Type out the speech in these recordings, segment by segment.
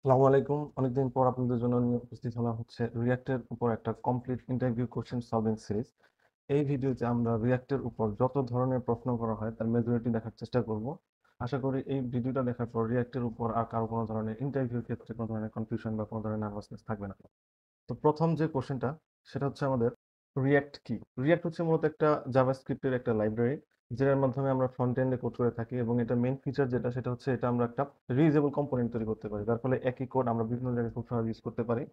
আসসালামু আলাইকুম। অনেকদিন পর আপনাদের জন্য নিয়ে উপস্থিত হলাম হচ্ছে রিঅ্যাক্টের উপর একটা complete interview question solving series. এই ভিডিওতে আমরা রিঅ্যাক্টের উপর যত ধরনের প্রশ্ন করা হয় তার মেজরিটি দেখার চেষ্টা করব। আশা করি এই ভিডিওটা দেখার পর রিঅ্যাক্টের উপর আর কারো কোনো ধরনের ইন্টারভিউর ক্ষেত্রে কোনো ধরনের কনফিউশন বা কোনো ধরনের নার্ভাসনেস থাকবে না। তো প্রথম যে কোশ্চেনটা সেটা হচ্ছে আমাদের রিঅ্যাক্ট কি। রিঅ্যাক্ট হচ্ছে মূলত একটা জাভাস্ক্রিপ্টের একটা লাইব্রেরি যেটার মাধ্যমে আমরা ফ্রন্ট এন্ডে কোড করে থাকি, এবং এটা মেইন ফিচার যেটা সেটা হচ্ছে এটা আমরা একটা রিউজেবল কম্পোনেন্ট তৈরি করতে পারি, যার ফলে একই কোড আমরা বিভিন্ন জায়গায় খুব সহজে ইউজ করতে পারি।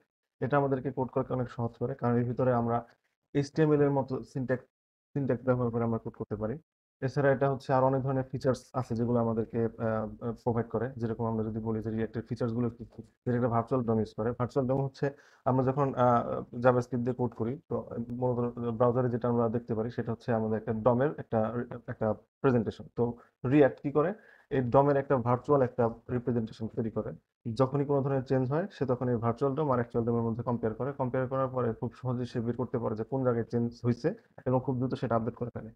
এটা আমাদেরকে কোড করতে অনেক সহজ করে, কারণ এর ভিতরে আমরা এইচটিএমএল এর মতো সিনট্যাক্স সিনট্যাক্স ব্যবহার করে আমরা কোড করতে পারি। এছাড়া এটা হচ্ছে আর অনেক ধরনের ফিচার্স আছে যেগুলো আমাদেরকে প্রোভাইড করে। যেরকম আমরা যদি বলি যে রিঅ্যাক্টের ফিচার্স গুলো কি কি, যেটা একটা ভার্চুয়াল ডোম ইউজ করে। ভার্চুয়াল ডোম হচ্ছে আমরা যখন জাভাস্ক্রিপ্ট দিয়ে কোড করি, তো মূলত ব্রাউজারে যেটা আমরা দেখতে পারি সেটা হচ্ছে আমাদের একটা ডমের একটা একটা প্রেজেন্টেশন। তো রিঅ্যাক্ট কি করে, এই ডমের একটা ভার্চুয়াল একটা রিপ্রেজেন্টেশন তৈরি করে। যখনই কোনো ধরনের চেঞ্জ হয় সে তখন এই ভার্চুয়াল ডোম আর অ্যাকচুয়াল ডোমের মধ্যে কম্পেয়ার করার পরে খুব সহজেই সে বের করতে পারে যে কোন জায়গায় চেঞ্জ হয়েছে, এবং খুব দ্রুত সেটা আপডেট করে ফেলে।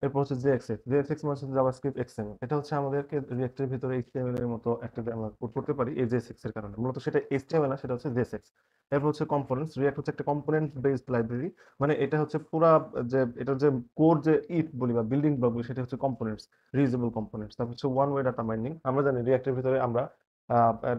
এরপর হচ্ছে জেএক্সএক্স মানে হচ্ছে জাভাস্ক্রিপ্ট এক্সএমএল। এটা হচ্ছে আমাদেরকে রিঅ্যাক্টের ভিতরে এইচটিএমএল এর মতো একটা যে আমরা কোড করতে পারি এই জেএসএক্স এর কারণে। মূলত সেটা এইচটিএমএল না, সেটা হচ্ছে জেএসএক্স। এরপর হচ্ছে কম্পোনেন্টস। রিঅ্যাক্ট হচ্ছে একটা কম্পোনেন্ট বেসড লাইব্রেরি। মানে এটা হচ্ছে পুরা যে এটার যে কোর যে ইট বলি বা বিল্ডিং ব্লক বলি সেটা হচ্ছে কম্পোনেন্টস, রিউজেবল কম্পোনেন্টস। তারপর হচ্ছে ওয়ান ওয়ে ডাটা মাইনিং। আমরা জানি রিঅ্যাক্টের ভিতরে আমরা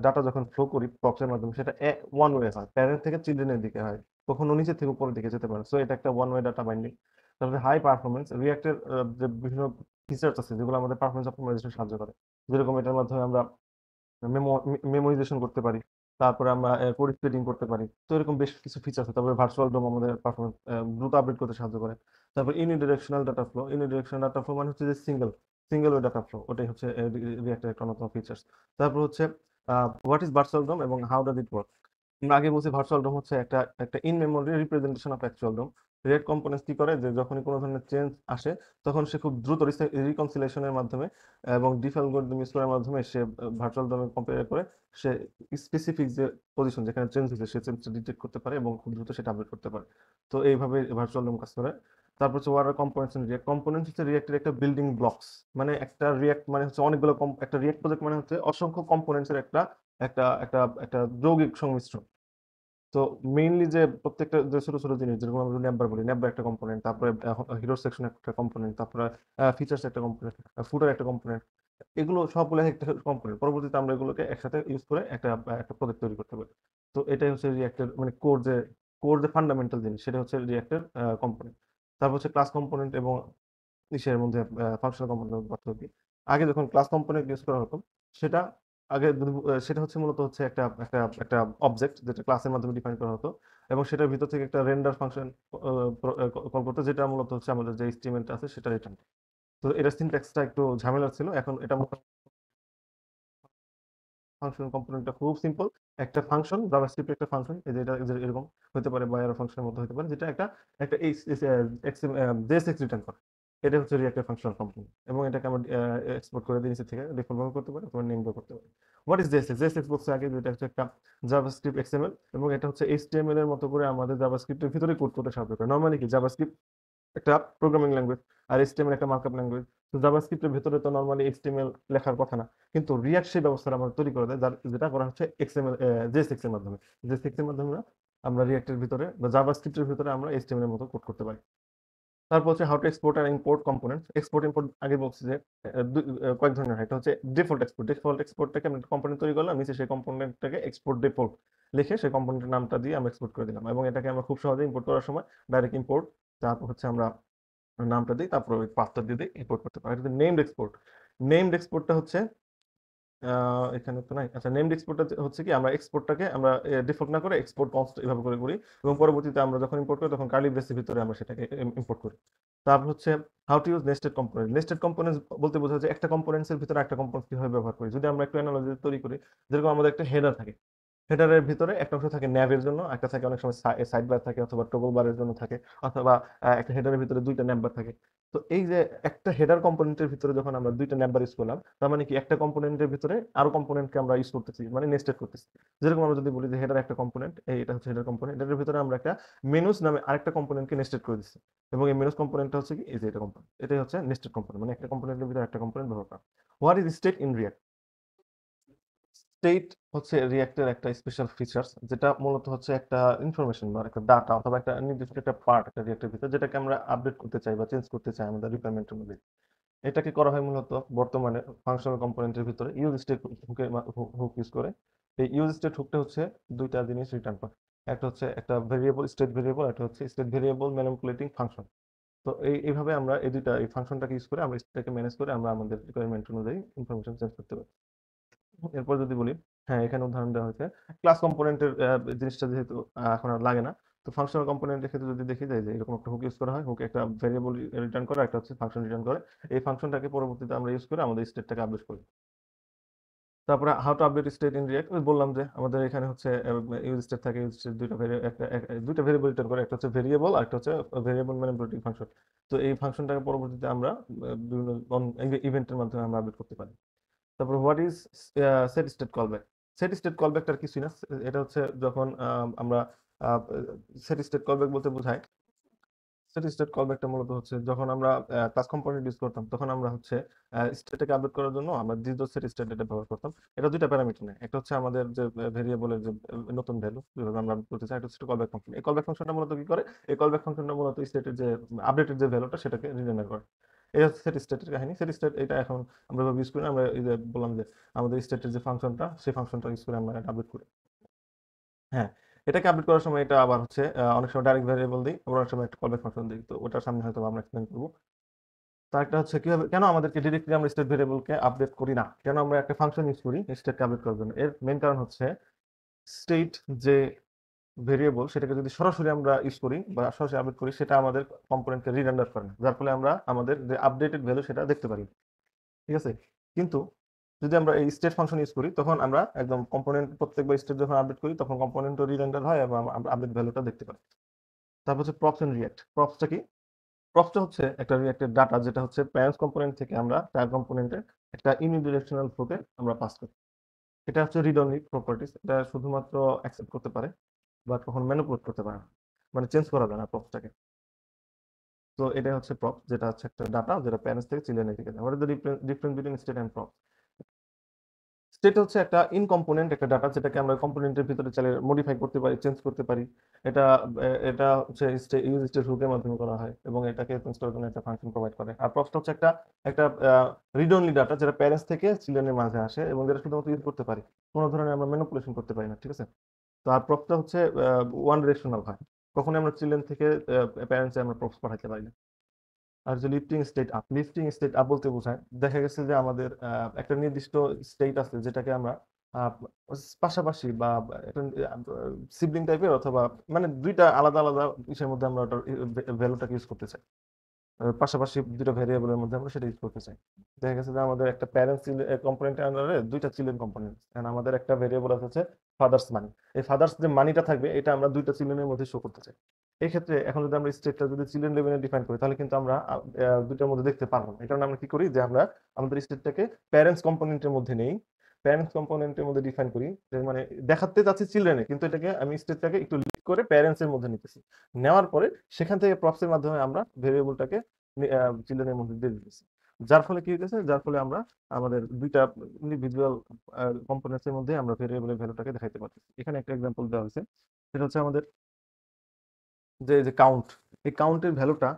ডাটা যখন ফ্লো করি প্রক্সের মাধ্যমে সেটা ওয়ান ওয়ে হয়, প্যারেন্ট থেকে চিলড্রেনের দিকে হয়, কখনো নিচে থেকে উপরের দিকে যেতে পারে। সো এটা একটা ওয়ান ওয়ে ডাটা বাইন্ডিং। তারপরে হাই পারফরমেন্স। রিঅ্যাক্টের যে বিভিন্ন ফিচার্স আছে যেগুলো আমাদের পারফরমেন্স অপটিমাইজেশন সাহায্য করে। যেরকম এটার মাধ্যমে আমরা মেমোরাইজেশন করতে পারি, তারপরে আমরা কোড স্প্লিটিং করতে পারি। তো এরকম বেশ কিছু ফিচার আছে। তারপরে ভার্চুয়াল ডোম আমাদের পারফরমেন্স দ্রুত আপডেট করতে সাহায্য করে। তারপর unidirectional data flow. Unidirectional data flow মানে হচ্ছে যে সিঙ্গেল ওয়ে ডাটা ফ্লো, ওটাই হচ্ছে রিঅ্যাক্টের একটা অন্যতম ফিচার্স। তারপর হচ্ছে হোয়াট ইজ ভার্চুয়াল ডোম এবং হাউ ডাজ ইট ওয়ার্ক। আমরা আগে বলছি ভার্চুয়াল ডোম হচ্ছে একটা একটা in memory representation of actual DOM. React components কি করে, যে যখনই কোনো ধরনের চেঞ্জ আসে তখন সে খুব দ্রুত রিকনসিলেশনের মাধ্যমে এবং ডিফ অ্যালগরিদম ইউজ করার মাধ্যমে সে ভার্চুয়াল ডোমে কম্পেয়ার করে সে স্পেসিফিক যে পজিশন যেখানে চেঞ্জ হয়েছে সে চেঞ্জটা ডিটেক্ট করতে পারে এবং খুব দ্রুত সেটা আপডেট করতে পারে। তো এইভাবে ভার্চুয়াল ডোম কাজ করে। তারপর হচ্ছে ওয়ার কম্পোনেন্টস এন্ড রিয়েক্ট। কম্পোনেন্টস হচ্ছে রিয়েক্টের একটা বিল্ডিং ব্লকস। মানে একটা রিয়েক্ট মানে হচ্ছে অনেকগুলো একটা রিয়েক্ট প্রজেক্ট মানে হচ্ছে অসংখ্য কম্পোনেন্টস এর একটা একটা একটা একটা যৌগিক সংমিশ্রণ। তো মেইনলি যে প্রত্যেকটা যে ছোট ছোট জিনিস, যেরকম আমরা নেমবার বলি, নেমবার একটা কম্পোনেন্ট, তারপরে হিরো সেকশন একটা কম্পোনেন্ট, তারপরে ফিচার্স একটা কম্পোনেন্ট, ফুটার একটা কম্পোনেন্ট, এগুলো সবগুলো একটা কম্পোনেন্ট। পরবর্তীতে আমরা এগুলোকে একসাথে ইউজ করে একটা একটা প্রজেক্ট তৈরি করতে পারি। তো এটাই হচ্ছে রিঅ্যাক্টের মানে কোর যে ফান্ডামেন্টাল জিনিস সেটা হচ্ছে রিঅ্যাক্টের কম্পোনেন্ট। তারপর হচ্ছে ক্লাস কম্পোনেন্ট এবং ইসের মধ্যে ফাংশনাল কম্পোনেন্টের পার্থক্য কি। আগে যখন ক্লাস কম্পোনেন্ট ইউজ করা হতো সেটা আগে সেটা হচ্ছে মূলত হচ্ছে একটা একটা একটা অবজেক্ট যেটা ক্লাসের মাধ্যমে ডিফাইন করা হতো, এবং সেটার ভিতর থেকে একটা রেন্ডার ফাংশন কল করতে, যেটা মূলত হচ্ছে আমাদের যে এইচটিএমএল আছে সেটা রিটার্ন। তো এটা সিনট্যাক্সটা একটু ঝামেলার ছিল। এখন এটা ফাংশন কম্পোনেন্টটা খুব সিম্পল। একটা ফাংশন, জাভাস্ক্রিপ্ট একটা ফাংশন, এই যে এটা যে এরকম হতে পারে বা এরো ফাংশনের মতো হতে পারে, যেটা একটা একটা জেএসএক্স রিটার্ন করে। এটা হচ্ছে রিঅ্যাক্টের ফাংশনাল কম্পোনেন্ট, এবং এটাকে আমরা এক্সপোর্ট করে দিয়ে নিচে থেকে ডিফল্ট ভাবে করতে পারি অথবা নেম দিয়ে করতে পারি। What is JSX? জেএসএক্স বলছে আগে যেটা হচ্ছে একটা জাভাস্ক্রিপ্ট এক্সএমএল, এবং এটা হচ্ছে এইচটিএমএল এর মতো করে আমাদের জাভাস্ক্রিপ্টের ভিতরে কোড করতে সাহায্য করে। নরমালি কি জাভাস্ক্রিপ্ট একটা প্রোগ্রামিং ল্যাঙ্গুয়েজ, আর এইচটিএমএল একটা মার্কআপ ল্যাঙ্গুয়েজ। তো জাভাস্ক্রিপ্টের ভেতরে তো নরমালি এইচটিএমএল লেখার কথা না, কিন্তু রিয়াক্ট সেই ব্যবস্থাটা আমাদের তৈরি করে দেয়, যেটা করা হচ্ছে এক্সএমএল জেএসএক্স এর মাধ্যমে। জেএসএক্স এর মাধ্যমে আমরা রিয়াক্টের ভিতরে বা জাভাস্ক্রিপ্টের ভিতরে আমরা এইচটিএমএল এর মতো কোড করতে পারি। তারপর হচ্ছে হাউ টু এক্সপোর্ট আর ইম্পোর্ট কম্পোনেন্টস। এক্সপোর্ট ইম্পোর্ট আগে বলছি যে কয়েক ধরনের হয়। এটা হচ্ছে ডিফল্ট এক্সপোর্ট। ডিফল্ট এক্সপোর্টটাকে আমি একটা কম্পোনেন্ট তৈরি করলাম, নিচে সেই কম্পোনেন্টটাকে এক্সপোর্ট ডিফল্ট লিখে সেই কম্পোনেন্টের নামটা দিয়ে আমরা এক্সপোর্ট করে দিলাম, এবং এটাকে আমরা খুব সহজে ইম্পোর্ট করার সময় ডাইরেক্ট ইম্পোর্ট, তারপর হচ্ছে আমরা নামটা দিই, তারপর ওই পাথটা দিয়ে দিই, ইম্পোর্ট করতে পারি। এটা নেমড এক্সপোর্ট। নেমড এক্সপোর্টটা হচ্ছে এখানে তো নাই। আচ্ছা, নেমড এক্সপোর্টটা হচ্ছে কি, আমরা এক্সপোর্টটাকে আমরা ডিফল্ট না করে এক্সপোর্ট কনস্ট এভাবে করে করি, এবং পরবর্তীতে আমরা যখন ইম্পোর্ট করি তখন কার্লি ব্রেসের ভিতরে আমরা সেটাকে ইম্পোর্ট করি। তারপর হচ্ছে how to use nested component. Nested components বলতে বোঝা যায় একটা কম্পোনেন্টস এর ভিতরে একটা কম্পোনেন্ট কিভাবে ব্যবহার করি। যদি আমরা একটু অ্যানালজি তৈরি করি, যেরকম আমাদের একটা হেডার থাকে, হেডারের ভিতরে একটা অংশ থাকে ন্যাভের জন্য, একটা থাকে অনেক সময় সাইড বার থাকে, অথবা টগল বারের জন্য থাকে, অথবা একটা হেডারের ভিতরে দুইটা ন্যাব বার থাকে। তো এই যে একটা হেডার কম্পোনেন্টের ভিতরে যখন আমরা দুইটা ন্যাব বার ইউজ করলাম, তার মানে কি একটা কম্পোনেন্টের ভিতরে আরো কম্পোনেন্টকে আমরা ইউজ করতেছি, মানে নেস্টেড করতেছি। যেরকম আমরা যদি বলি যে হেডার একটা কম্পোনেন্ট, এটা হচ্ছে হেডার কম্পোনেন্ট, এটার ভিতরে আমরা একটা মেনুস নামে আরেকটা কম্পোনেন্টকে নেস্টেড করে দিচ্ছি, এবং এই মেনুস কম্পোনেন্টটা হচ্ছে কি এই যে এটা কম্পোনেন্ট, এটাই হচ্ছে নেস্টেড কম্পোনেন্ট, মানে একটা কম্পোনেন্টের ভিতরে একটা কম্পোনেন্ট ব্যবহার করা। What is state in react? State হচ্ছে রিঅ্যাক্টের একটা স্পেশাল ফিচার্স, যেটা মূলত হচ্ছে একটা ইনফরমেশন বা একটা ডাটা অথবা একটা নির্দিষ্ট একটা পার্ট একটা রিঅ্যাক্টের ভিতর, যেটাকে আমরা আপডেট করতে চাই বা চেঞ্জ করতে চাই আমাদের রিকোয়ারমেন্টের মধ্যে। এটাকে করা হয় মূলত বর্তমানে ফাংশনাল কম্পোনেন্টের ভিতরে ইউজ স্টেট হুক ইউজ করে। এই ইউজ স্টেট হুকটা হচ্ছে দুইটা জিনিস রিটার্ন করে। একটা হচ্ছে একটা ভেরিয়েবল, স্টেট ভেরিয়েবল, একটা হচ্ছে স্টেট ভেরিয়েবল ম্যানিপুলেটিং ফাংশন। তো এইভাবে আমরা এই দুইটা এই ফাংশনটাকে ইউজ করে আমরা স্টেটকে ম্যানেজ করে আমরা আমাদের রিকোয়ারমেন্ট অনুযায়ী ইনফরমেশন চেঞ্জ করতে পারি। এরপর যদি বলি, হ্যাঁ এখানে উদাহরণ দেওয়া হয়েছে ক্লাস কম্পোনেন্টের জিনিসটা যেহেতু এখন আর লাগে না, তো ফাংশনাল কম্পোনেন্টের ক্ষেত্রে যদি দেখি যায় যে এরকম একটা হুক ইউজ করা হয়, হুক একটা ভেরিয়েবল রিটার্ন করে, একটা হচ্ছে ফাংশন রিটার্ন করে। এই ফাংশনটাকে পরবর্তীতে আমরা ইউজ করে আমাদের স্টেটটাকে আপডেট করি। তারপরে how to update state in react, বললাম যে আমাদের এখানে হচ্ছে ইউজ স্টেট থাকে, ইউজ স্টেট দুইটা ভেরিয়েবল রিটার্ন করে, একটা হচ্ছে ভেরিয়েবল আর একটা হচ্ছে ভেরিয়েবল ম্যানিপুলেটিং ফাংশন। তো এই ফাংশনটাকে পরবর্তীতে আমরা বিভিন্ন ইভেন্টের মাধ্যমে আমরা আপডেট করতে পারি। তারপর what is set state callback. Set state কলব্যাকটার কিছুই না, এটা হচ্ছে যখন আমরা সেট স্টেট কলব্যাক বলতে বোঝায়, সেট স্টেট কলব্যাকটা মূলত হচ্ছে যখন আমরা ক্লাস কম্পোনেন্ট ইউজ করতাম, তখন আমরা হচ্ছে স্টেটটাকে আপডেট করার জন্য আমরা দ্বিতীয় সেট স্টেট এটা ব্যবহার করতাম। এটা দুইটা প্যারামিটার নেয়, একটা হচ্ছে আমাদের যে ভেরিয়েবলের যে নতুন ভ্যালু যেভাবে আমরা আপডেট করতে চাই, এটা হচ্ছে কলব্যাক ফাংশন। এই কলব্যাক ফাংশনটা মূলত কি করে, এই কলব্যাক ফাংশনটা মূলত স্টেটের যে আপডেটের যে ভ্যালুটা সেটাকে রিজেনারেট করে। এই হচ্ছে সেট স্টেটের কাহিনী। সেট স্টেট এটা এখন আমরা ইউজ করি না, আমরা এই যে বললাম যে আমাদের স্টেটের যে ফাংশনটা, সেই ফাংশনটা ইউজ করে আমরা এটা আপডেট করি। হ্যাঁ, এটাকে আপডেট করার সময় এটা আবার হচ্ছে অনেক সময় ডাইরেক্ট ভ্যারিয়েবল দিই, আবার অনেক সময় একটা কলব্যাক ফাংশন দিই। তো ওটার সামনে হয়তো আমরা এক্সপ্লেন করবো। তার একটা হচ্ছে কিভাবে, কেন আমাদেরকে ডিরেক্টলি আমরা স্টেট ভেরিয়েবলকে আপডেট করি না, কেন আমরা একটা ফাংশন ইউজ করি স্টেটকে আপডেট করার জন্য। এর মেইন কারণ হচ্ছে স্টেট যে ভেরিয়েবল সেটাকে যদি সরাসরি আমরা ইউজ করি বা সরাসরি আপডেট করি, সেটা আমাদের কম্পোনেন্টকে রিরেন্ডার করে না, যার ফলে আমরা আমাদের যে আপডেটেড ভ্যালু সেটা দেখতে পারি। ঠিক আছে? কিন্তু যদি আমরা এই স্টেট ফাংশন ইউজ করি, তখন আমরা একদম কম্পোনেন্ট প্রত্যেকবার স্টেট যখন আপডেট করি তখন কম্পোনেন্টও রিরেন্ডার হয় এবং আমরা আপডেট ভ্যালুটা দেখতে পাই। তারপর হচ্ছে প্রপস এন্ড রিঅ্যাক্ট। প্রপসটা কি? প্রপসটা হচ্ছে একটা রিঅ্যাক্টের ডাটা, যেটা হচ্ছে প্যারেন্টস কম্পোনেন্ট থেকে আমরা চাইল্ড কম্পোনেন্টে একটা ইউনিডিরেকশনাল ফ্লোতে আমরা পাস করি। এটা হচ্ছে রিড অনলি প্রপার্টিস, এটা শুধুমাত্র অ্যাকসেপ্ট করতে পারে বাট কখনো ম্যানিপুলেট করতে পারে না, মানে চেঞ্জ করা যায় না প্রপসটাকে। তো এটা হচ্ছে প্রপস, যেটা হচ্ছে একটা ডাটা যেটা প্যারেন্টস থেকে চিলড্রেনের দিকে যায়। What is the difference between state and props? State হচ্ছে একটা ইনকম্পোনেন্ট একটা ডাটা, যেটাকে আমরা কম্পোনেন্টের ভিতরে চাইলে মডিফাই করতে পারি, চেঞ্জ করতে পারি। এটা এটা হচ্ছে ইউজ স্টেট হুকের মাধ্যমে করা হয় এবং এটাকে চেঞ্জ করার জন্য একটা ফাংশন প্রোভাইড করে। আর প্রপসটা হচ্ছে একটা একটা রিড অনলি ডাটা, যেটা প্যারেন্টস থেকে চিলড্রেনের মাঝে আসে এবং যেটা শুধুমাত্র ইউজ করতে পারি, কোনো ধরনের আমরা ম্যানিপুলেশন করতে পারি না। ঠিক আছে? তো আর প্রপসটা হচ্ছে ওয়ান ডিরেকশনাল হয়, কখনোই আমরা চিলড্রেন থেকে প্যারেন্টসে আমরা প্রপস পাঠাতে পারি না। আর যে লিফটিং স্টেট আপ বলতে বোঝায়, দেখা গেছে যে আমাদের একটা নির্দিষ্ট স্টেট আছে যেটাকে আমরা আহ, পাশাপাশি বা একটা সিবলিং টাইপের অথবা মানে দুইটা আলাদা আলাদা বিষয়ের মধ্যে আমরা ওটার ভ্যালুটাকে ইউজ করতে চাই। পাশাপাশি দুটো ভেরিয়েবলের মধ্যে আমরা সেটা ইউজ করতে চাই। দেখা গেছে যে আমাদের একটা প্যারেন্টস কম্পোনেন্টের আন্ডারে দুইটা চিলড্রেন কম্পোনেন্ট, এন্ড আমাদের একটা ভেরিয়েবল আছে হচ্ছে ফাদার্স মানি। এই ফাদার্স যে মানিটা থাকবে এটা আমরা দুইটা চিলড্রেনের মধ্যে শো করতে চাই। এই ক্ষেত্রে এখন যদি আমরা স্টেটটা যদি চিলড্রেন লেভেলে ডিফাইন করি, তাহলে কিন্তু আমরা দুইটার মধ্যে দেখতে পারবো না। এই কারণে আমরা কি করি যে আমরা আমাদের স্টেটটাকে প্যারেন্টস কম্পোনেন্টের মধ্যে নেই, প্যারেন্টস কম্পোনেন্টের মধ্যে ডিফাইন করি, যে মানে দেখাতে চাচ্ছি চিলড্রেনে, কিন্তু এটাকে আমি স্টেটটাকে একটু লিড করে প্যারেন্টস এর মধ্যে নিতেছি। নেওয়ার পরে সেখান থেকে প্রপসের মাধ্যমে আমরা ভেরিয়েবলটাকে চিলড্রেনের মধ্যে দিয়ে দিতেছি। যার ফলে কি হইতেছে, যার ফলে আমরা আমাদের দুইটা ইন্ডিভিজুয়াল কম্পোনেন্টস এর মধ্যে আমরা ভেরিয়েবলের ভ্যালুটাকে দেখাইতে পারতেছি। এখানে একটা এক্সাম্পল দেওয়া হয়েছে, সেটা হচ্ছে আমাদের যে কাউন্ট, এই কাউন্টের ভ্যালুটা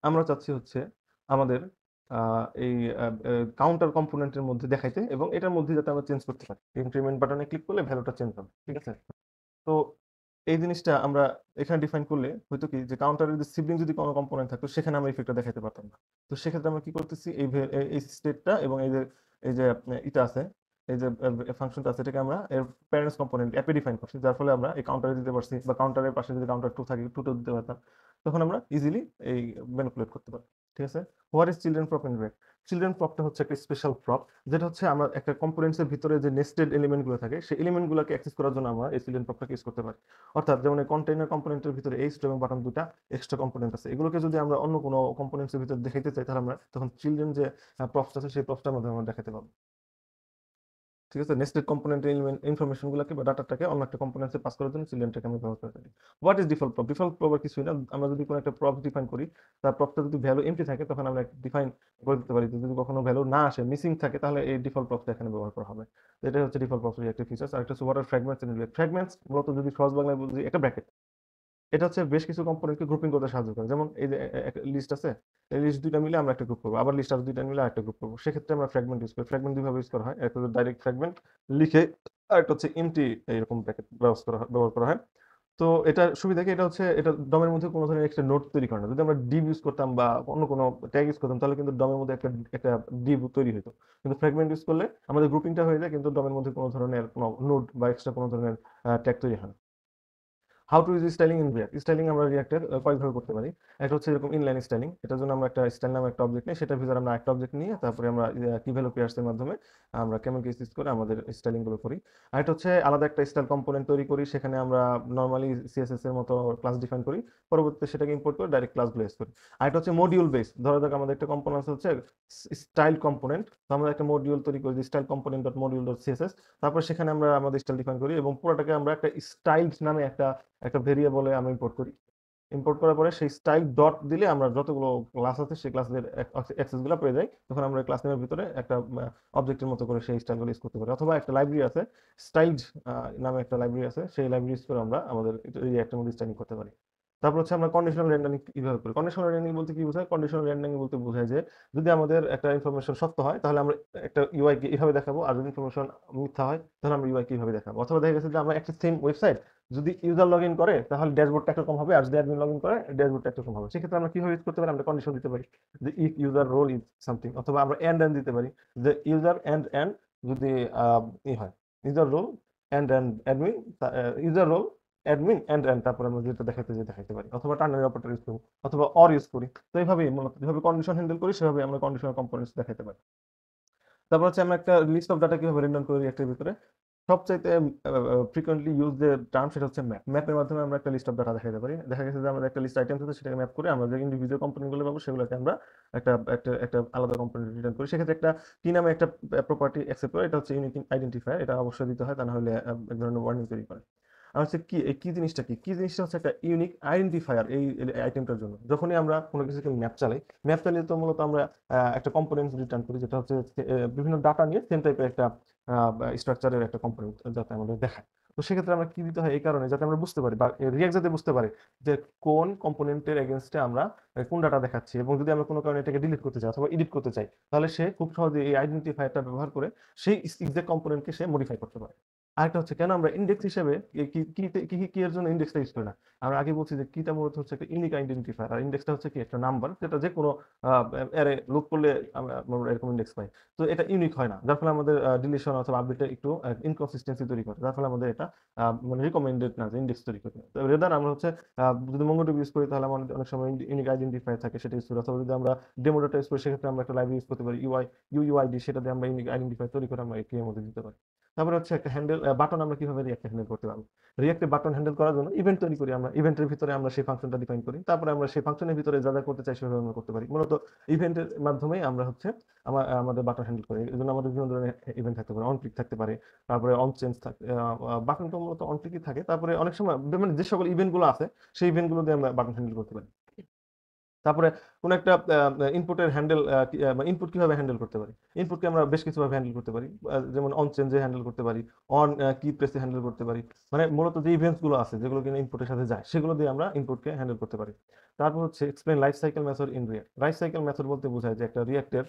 আমরা চাচ্ছি হচ্ছে আমাদের এই কাউন্টার কম্পোনেন্টের মধ্যে দেখাইতে, এবং এটার মধ্যে যাতে আমরা চেঞ্জ করতে পারি। ইনক্রিমেন্ট বাটনে ক্লিক করলে ভ্যালুটা চেঞ্জ হবে। ঠিক আছে? তো এই জিনিসটা আমরা এখানে ডিফাইন করলে হয়তো কি যে কাউন্টারের যে সিবলিং যদি কোনো কম্পোনেন্ট থাকতো, সেখানে আমরা ইফেক্টটা দেখাতে পারতাম না। তো সেক্ষেত্রে আমরা কি করতেছি, এই স্টেটটা এবং এই যে এটা আছে, এই যে ফাংশনটা আছে, এটাকে আমরা এর প্যারেন্টস কম্পোনেন্ট অ্যাপে ডিফাইন করছি, যার ফলে আমরা এই কাউন্টারে দিতে পারছি, বা কাউন্টারের পাশে যদি কাউন্টার টু থাকে টুটো দিতে পারতাম, তখন আমরা ইজিলি এই ম্যানিপুলেট করতে পারি। ঠিক আছে? What is children prop and ref? Children প্রপটা হচ্ছে একটা স্পেশাল প্রপ, যেটা হচ্ছে আমরা একটা কম্পোনেন্টসের ভিতরে যে নেস্টেড এলিমেন্ট গুলো থাকে, সেই এলিমেন্ট গুলোকে অ্যাক্সেস করার জন্য আমরা এই চিলড্রেন প্রপটাকে ইউজ করতে পারি। অর্থাৎ যেমন এই কন্টেইনার কম্পোনেন্টের ভিতরে এই এবং বাটন দুটা এক্সট্রা কম্পোনেন্ট আছে, এগুলোকে যদি আমরা অন্য কোনো কম্পোনেন্টসের ভিতরে দেখাইতে চাই, তাহলে আমরা তখন চিলড্রেন যে প্রপস আছে সেই প্রপসটার মধ্যে আমরা দেখাতে পাবো। ঠিক আছে, নেস্টেড কম্পোনেন্টের ইনফরমেশনগুলোকে বা ডাটাটাকে অন্য একটা কম্পোনেন্টে পাস করার জন্য সিলিয়ানটাকে আমরা ব্যবহার করে থাকি। What is default prop? Default prop আর কিছুই না, আমরা যদি কোনো একটা প্রপ ডিফাইন করি, তার প্রপটা যদি ভ্যালু এমটি থাকে তখন আমরা ডিফাইন করে দিতে পারি, যদি কখনো ভ্যালু না আসে, মিসিং থাকে, তাহলে এই ডিফল্ট প্রপটা এখানে ব্যবহার করা হবে। তো এটা হচ্ছে ডিফল্ট প্রপ রিঅ্যাক্টিভ ফিচার্স। আর একটা হচ্ছে water fragments in react. Fragments মূলত যদি সহজ বাংলায় বুঝি, একটা ব্র্যাকেট। এটা হচ্ছে বেশ কিছু কম্পোনেন্টকে গ্রুপিং করতে সাহায্য করে। যেমন এই যে লিস্ট আছে, এই লিস্ট দুইটা মিলে আমরা একটা গ্রুপ করবো, আবার লিস্ট আর দুইটা মিলে আরেকটা গ্রুপ করবো। সেক্ষেত্রে আমরা ফ্র্যাগমেন্ট ইউজ করি। ফ্র্যাগমেন্ট দুইভাবে ইউজ করা হয়, একটা হচ্ছে ডাইরেক্ট ফ্র্যাগমেন্ট লিখে, আর একটা হচ্ছে এমটি এরকম ব্র্যাকেট ব্যবহার করা হয়। তো এটা সুবিধা কি, এটা হচ্ছে এটা ডমের মধ্যে কোনো ধরনের এক্সট্রা নোট তৈরি করে না। যদি আমরা ডিভ ইউজ করতাম বা অন্য কোনো ট্যাগ ইউজ করতাম, তাহলে কিন্তু ডমের মধ্যে একটা একটা ডিভ তৈরি হতো। কিন্তু ফ্র্যাগমেন্ট ইউজ করলে আমাদের গ্রুপিংটা হয়ে যায়, কিন্তু ডমের মধ্যে কোনো ধরনের কোনো নোট বা এক্সট্রা কোনো ধরনের ট্যাগ তৈরি হয় না। How to use styling in react? Styling আমরা রিয়াক্টের কয়েকভাবে করতে পারি। একটা হচ্ছে এরকম ইনলাইন স্টাইলিং, এটার জন্য আমরা একটা স্টাইল নামে একটা অবজেক্ট নিই, সেটার ভিতরে আমরা একটা অবজেক্ট নিয়ে তারপরে আমরা কি ভ্যালু পেয়ার্স এর মাধ্যমে আমরা কেমন কেস ইউজ করে আমাদের স্টাইলিং গুলো করি। আর এটা হচ্ছে আলাদা একটা স্টাইল কম্পোনেন্ট তৈরি করি, সেখানে আমরা নর্মালি সিএসএস এর মতো ক্লাস ডিফাইন করি, পরবর্তীতে সেটাকে ইম্পোর্ট করে ডাইরেক্ট ক্লাসগুলো ইউজ করি। আর এটা হচ্ছে মডিউল বেস। ধরো যাক আমাদের একটা কম্পোনেন্ট হচ্ছে স্টাইল কম্পোনেন্ট, তো আমরা একটা মডিউল তৈরি করি, style component dot module dot CSS. তারপর সেখানে আমরা আমাদের স্টাইল ডিফাইন করি এবং পুরোটাকে আমরা একটা স্টাইলড নামে একটা একটা ভেরিয়েবলে আমরা ইম্পোর্ট করি। ইম্পোর্ট করার পরে সেই স্টাইল ডট দিলে আমরা যতগুলো ক্লাস আছে সেই ক্লাসের অ্যাক্সেস গুলো পেয়ে যাই। তখন আমরা ক্লাস নেমের ভিতরে একটা অবজেক্টের মতো করে সেই স্টাইলগুলো ইউজ করতে পারি। অথবা একটা লাইব্রেরি আছে, স্টাইলড নামে একটা লাইব্রেরি আছে, সেই লাইব্রেরি ইউজ করে আমরা আমাদের রিঅ্যাক্টের মধ্যে স্টাইলিং করতে পারি। তারপর হচ্ছে আমরা কন্ডিশনাল রেন্ডারিং কিভাবে করি? কন্ডিশনাল রেন্ডারিং বলতে কি বোঝায়? কন্ডিশনাল রেন্ডারিং বলতে বোঝায় যে যদি আমাদের একটা ইনফরমেশন সত্য হয় তাহলে আমরা একটা ইউআই কে এইভাবে দেখাবো, আর যদি ইনফরমেশন মিথ্যা হয় তাহলে আমরা ইউআই কিভাবে দেখাবো। অথবা দেখা গেছে যে আমরা একটা সেম ওয়েবসাইট, যদি ইউজার লগ ইন করে তাহলে ড্যাশবোর্ডটা একরকম হবে, আর যদি অ্যাডমিন লগ ইন করে ড্যাশবোর্ডটা একরকম হবে। সেক্ষেত্রে আমরা কিভাবে ইউজ করতে পারি? আমরা কন্ডিশন দিতে পারি যে if user role is something, অথবা আমরা এন্ড দিতে পারি যে ইউজার এন্ড যদি ই হয়, user role and admin, user role admin and তারপর আমরা যেটা দেখাইতে পারি, অথবা টার্নারি অপারেটর ইউজ করি, অথবা অর ইউজ করি। তো এইভাবেই মূলত যেভাবে কন্ডিশন হ্যান্ডেল করি সেভাবে আমরা কন্ডিশনাল কম্পোনেন্টস দেখাইতে পারি। তারপর হচ্ছে আমরা একটা লিস্ট অফ ডাটা কিভাবে রেন্ডার করি রিঅ্যাক্টের ভিতরে। সবচাইতে ফ্রিকোয়েন্টলি ইউজ যে টার্ম সেটা হচ্ছে ম্যাপ। ম্যাপের মাধ্যমে আমরা একটা লিস্ট অফ ডাটা দেখাতে পারি। দেখা গেছে যে আমাদের একটা লিস্ট আইটেমস আছে, সেটাকে ম্যাপ করে আমরা যে ইন্ডিভিজুয়াল কম্পোনেন্টগুলো পাবো সেগুলোকে আমরা একটা একটা একটা আলাদা কম্পোনেন্ট রিটার্ন করি। সেক্ষেত্রে একটা কি নামে একটা প্রপার্টি অ্যাকসেপ্ট করে, এটা হচ্ছে ইউনিক আইডেন্টিফায়ার, এটা অবশ্যই দিতে হয়, তা না হলে এক ধরনের ওয়ার্নিং তৈরি করে। আর হচ্ছে কি, এই কি জিনিসটা কি? কি জিনিসটা হচ্ছে একটা ইউনিক আইডেন্টিফায়ার এই আইটেমটার জন্য। যখনই আমরা কোনো কিছুকে ম্যাপ চালাই, ম্যাপ চালিয়ে তো মূলত আমরা একটা কম্পোনেন্ট রিটার্ন করি, যেটা হচ্ছে বিভিন্ন ডাটা নিয়ে সেম টাইপের একটা স্ট্রাকচারের একটা কম্পোনেন্ট যাতে আমাদের দেখায়। তো সেক্ষেত্রে আমরা কি দিতে হয় এই কারণে, যাতে আমরা বুঝতে পারি বা রিয়াক্ট যাতে বুঝতে পারে যে কোন কম্পোনেন্টের এগেনস্টে আমরা কোন ডাটা দেখাচ্ছি, এবং যদি আমরা কোনো কারণে এটাকে ডিলিট করতে চাই অথবা এডিট করতে চাই, তাহলে সে খুব সহজে এই আইডেন্টিফায়ারটা ব্যবহার করে সেই এক্সাক্ট কম্পোনেন্টকে সে মডিফাই করতে পারে। আরেকটা হচ্ছে কেন আমরা ইন্ডেক্স হিসেবে কি এর জন্য ইন্ডেক্সটা ইউজ করি না? আমরা আগে বলছি যে কিটা মূলত হচ্ছে একটা ইউনিক আইডেন্টিফায়ার, আর ইন্ডেক্সটা হচ্ছে কি একটা নাম্বার, যেটা যে কোনো অ্যারে লুপ করলে আমরা এরকম ইন্ডেক্স পাই। তো এটা ইউনিক হয় না, যার ফলে আমাদের ডিলিশন অথবা আপডেটে একটু ইনকনসিস্টেন্সি তৈরি করে, যার ফলে আমাদের এটা মানে রিকমেন্ডেড না যে ইন্ডেক্স তৈরি করতে। তো রেদার আমরা হচ্ছে যদি মঙ্গোডিবি ইউজ করি তাহলে আমাদের অনেক সময় ইউনিক আইডেন্টিফায়ার থাকে, সেটা ইউজ করি। অথবা যদি আমরা ডেমো ডাটা ইউজ করি সেক্ষেত্রে আমরা একটা লাইব্রেরি ইউজ করতে পারি, ইউইআইডি, সেটা দিয়ে আমরা ইউনিক আইডেন্টিফায়ার তৈরি করে আমরা এর মধ্যে দিতে পারি। তারপরে হচ্ছে একটা হ্যান্ডেল বাটন, আমরা কিভাবে রিঅ্যাক্ট হ্যান্ডেল করতে পারবো? রিঅ্যাক্টে বাটন হ্যান্ডেল করার জন্য ইভেন্ট তৈরি করি আমরা। ইভেন্টের ভিতরে আমরা সেই ফাংশনটা ডিফাইন করি, তারপরে আমরা সেই ফাংশনের ভিতরে যা যা করতে চাই সেভাবে আমরা করতে পারি। মূলত ইভেন্টের মাধ্যমেই আমরা হচ্ছে আমাদের বাটন হ্যান্ডেল করি। এই জন্য আমাদের বিভিন্ন ধরনের ইভেন্ট থাকতে পারে, অন ক্লিক থাকতে পারে, তারপরে অন চেঞ্জ থাকে। বাটন তো মূলত অন ক্লিকই থাকে। তারপরে অনেক সময় মানে যে সকল ইভেন্ট গুলো আছে সেই ইভেন্ট গুলো দিয়ে আমরা বাটন হ্যান্ডেল করতে পারি। তারপরে কোন একটা ইনপুটের হ্যান্ডেল, ইনপুট কিভাবে হ্যান্ডেল করতে পারি? ইনপুটকে আমরা বেশ কিছুভাবে হ্যান্ডেল করতে পারি। যেমন অন চেঞ্জে হ্যান্ডেল করতে পারি, অন কি প্রেসে হ্যান্ডেল করতে পারি। মানে মূলত যে ইভেন্টস গুলো আছে যেগুলো কিনা ইনপুটের সাথে যায়, সেগুলো দিয়ে আমরা ইনপুটকে হ্যান্ডেল করতে পারি। তারপর হচ্ছে explain life cycle method in react. Life cycle method বলতে বোঝায় যে একটা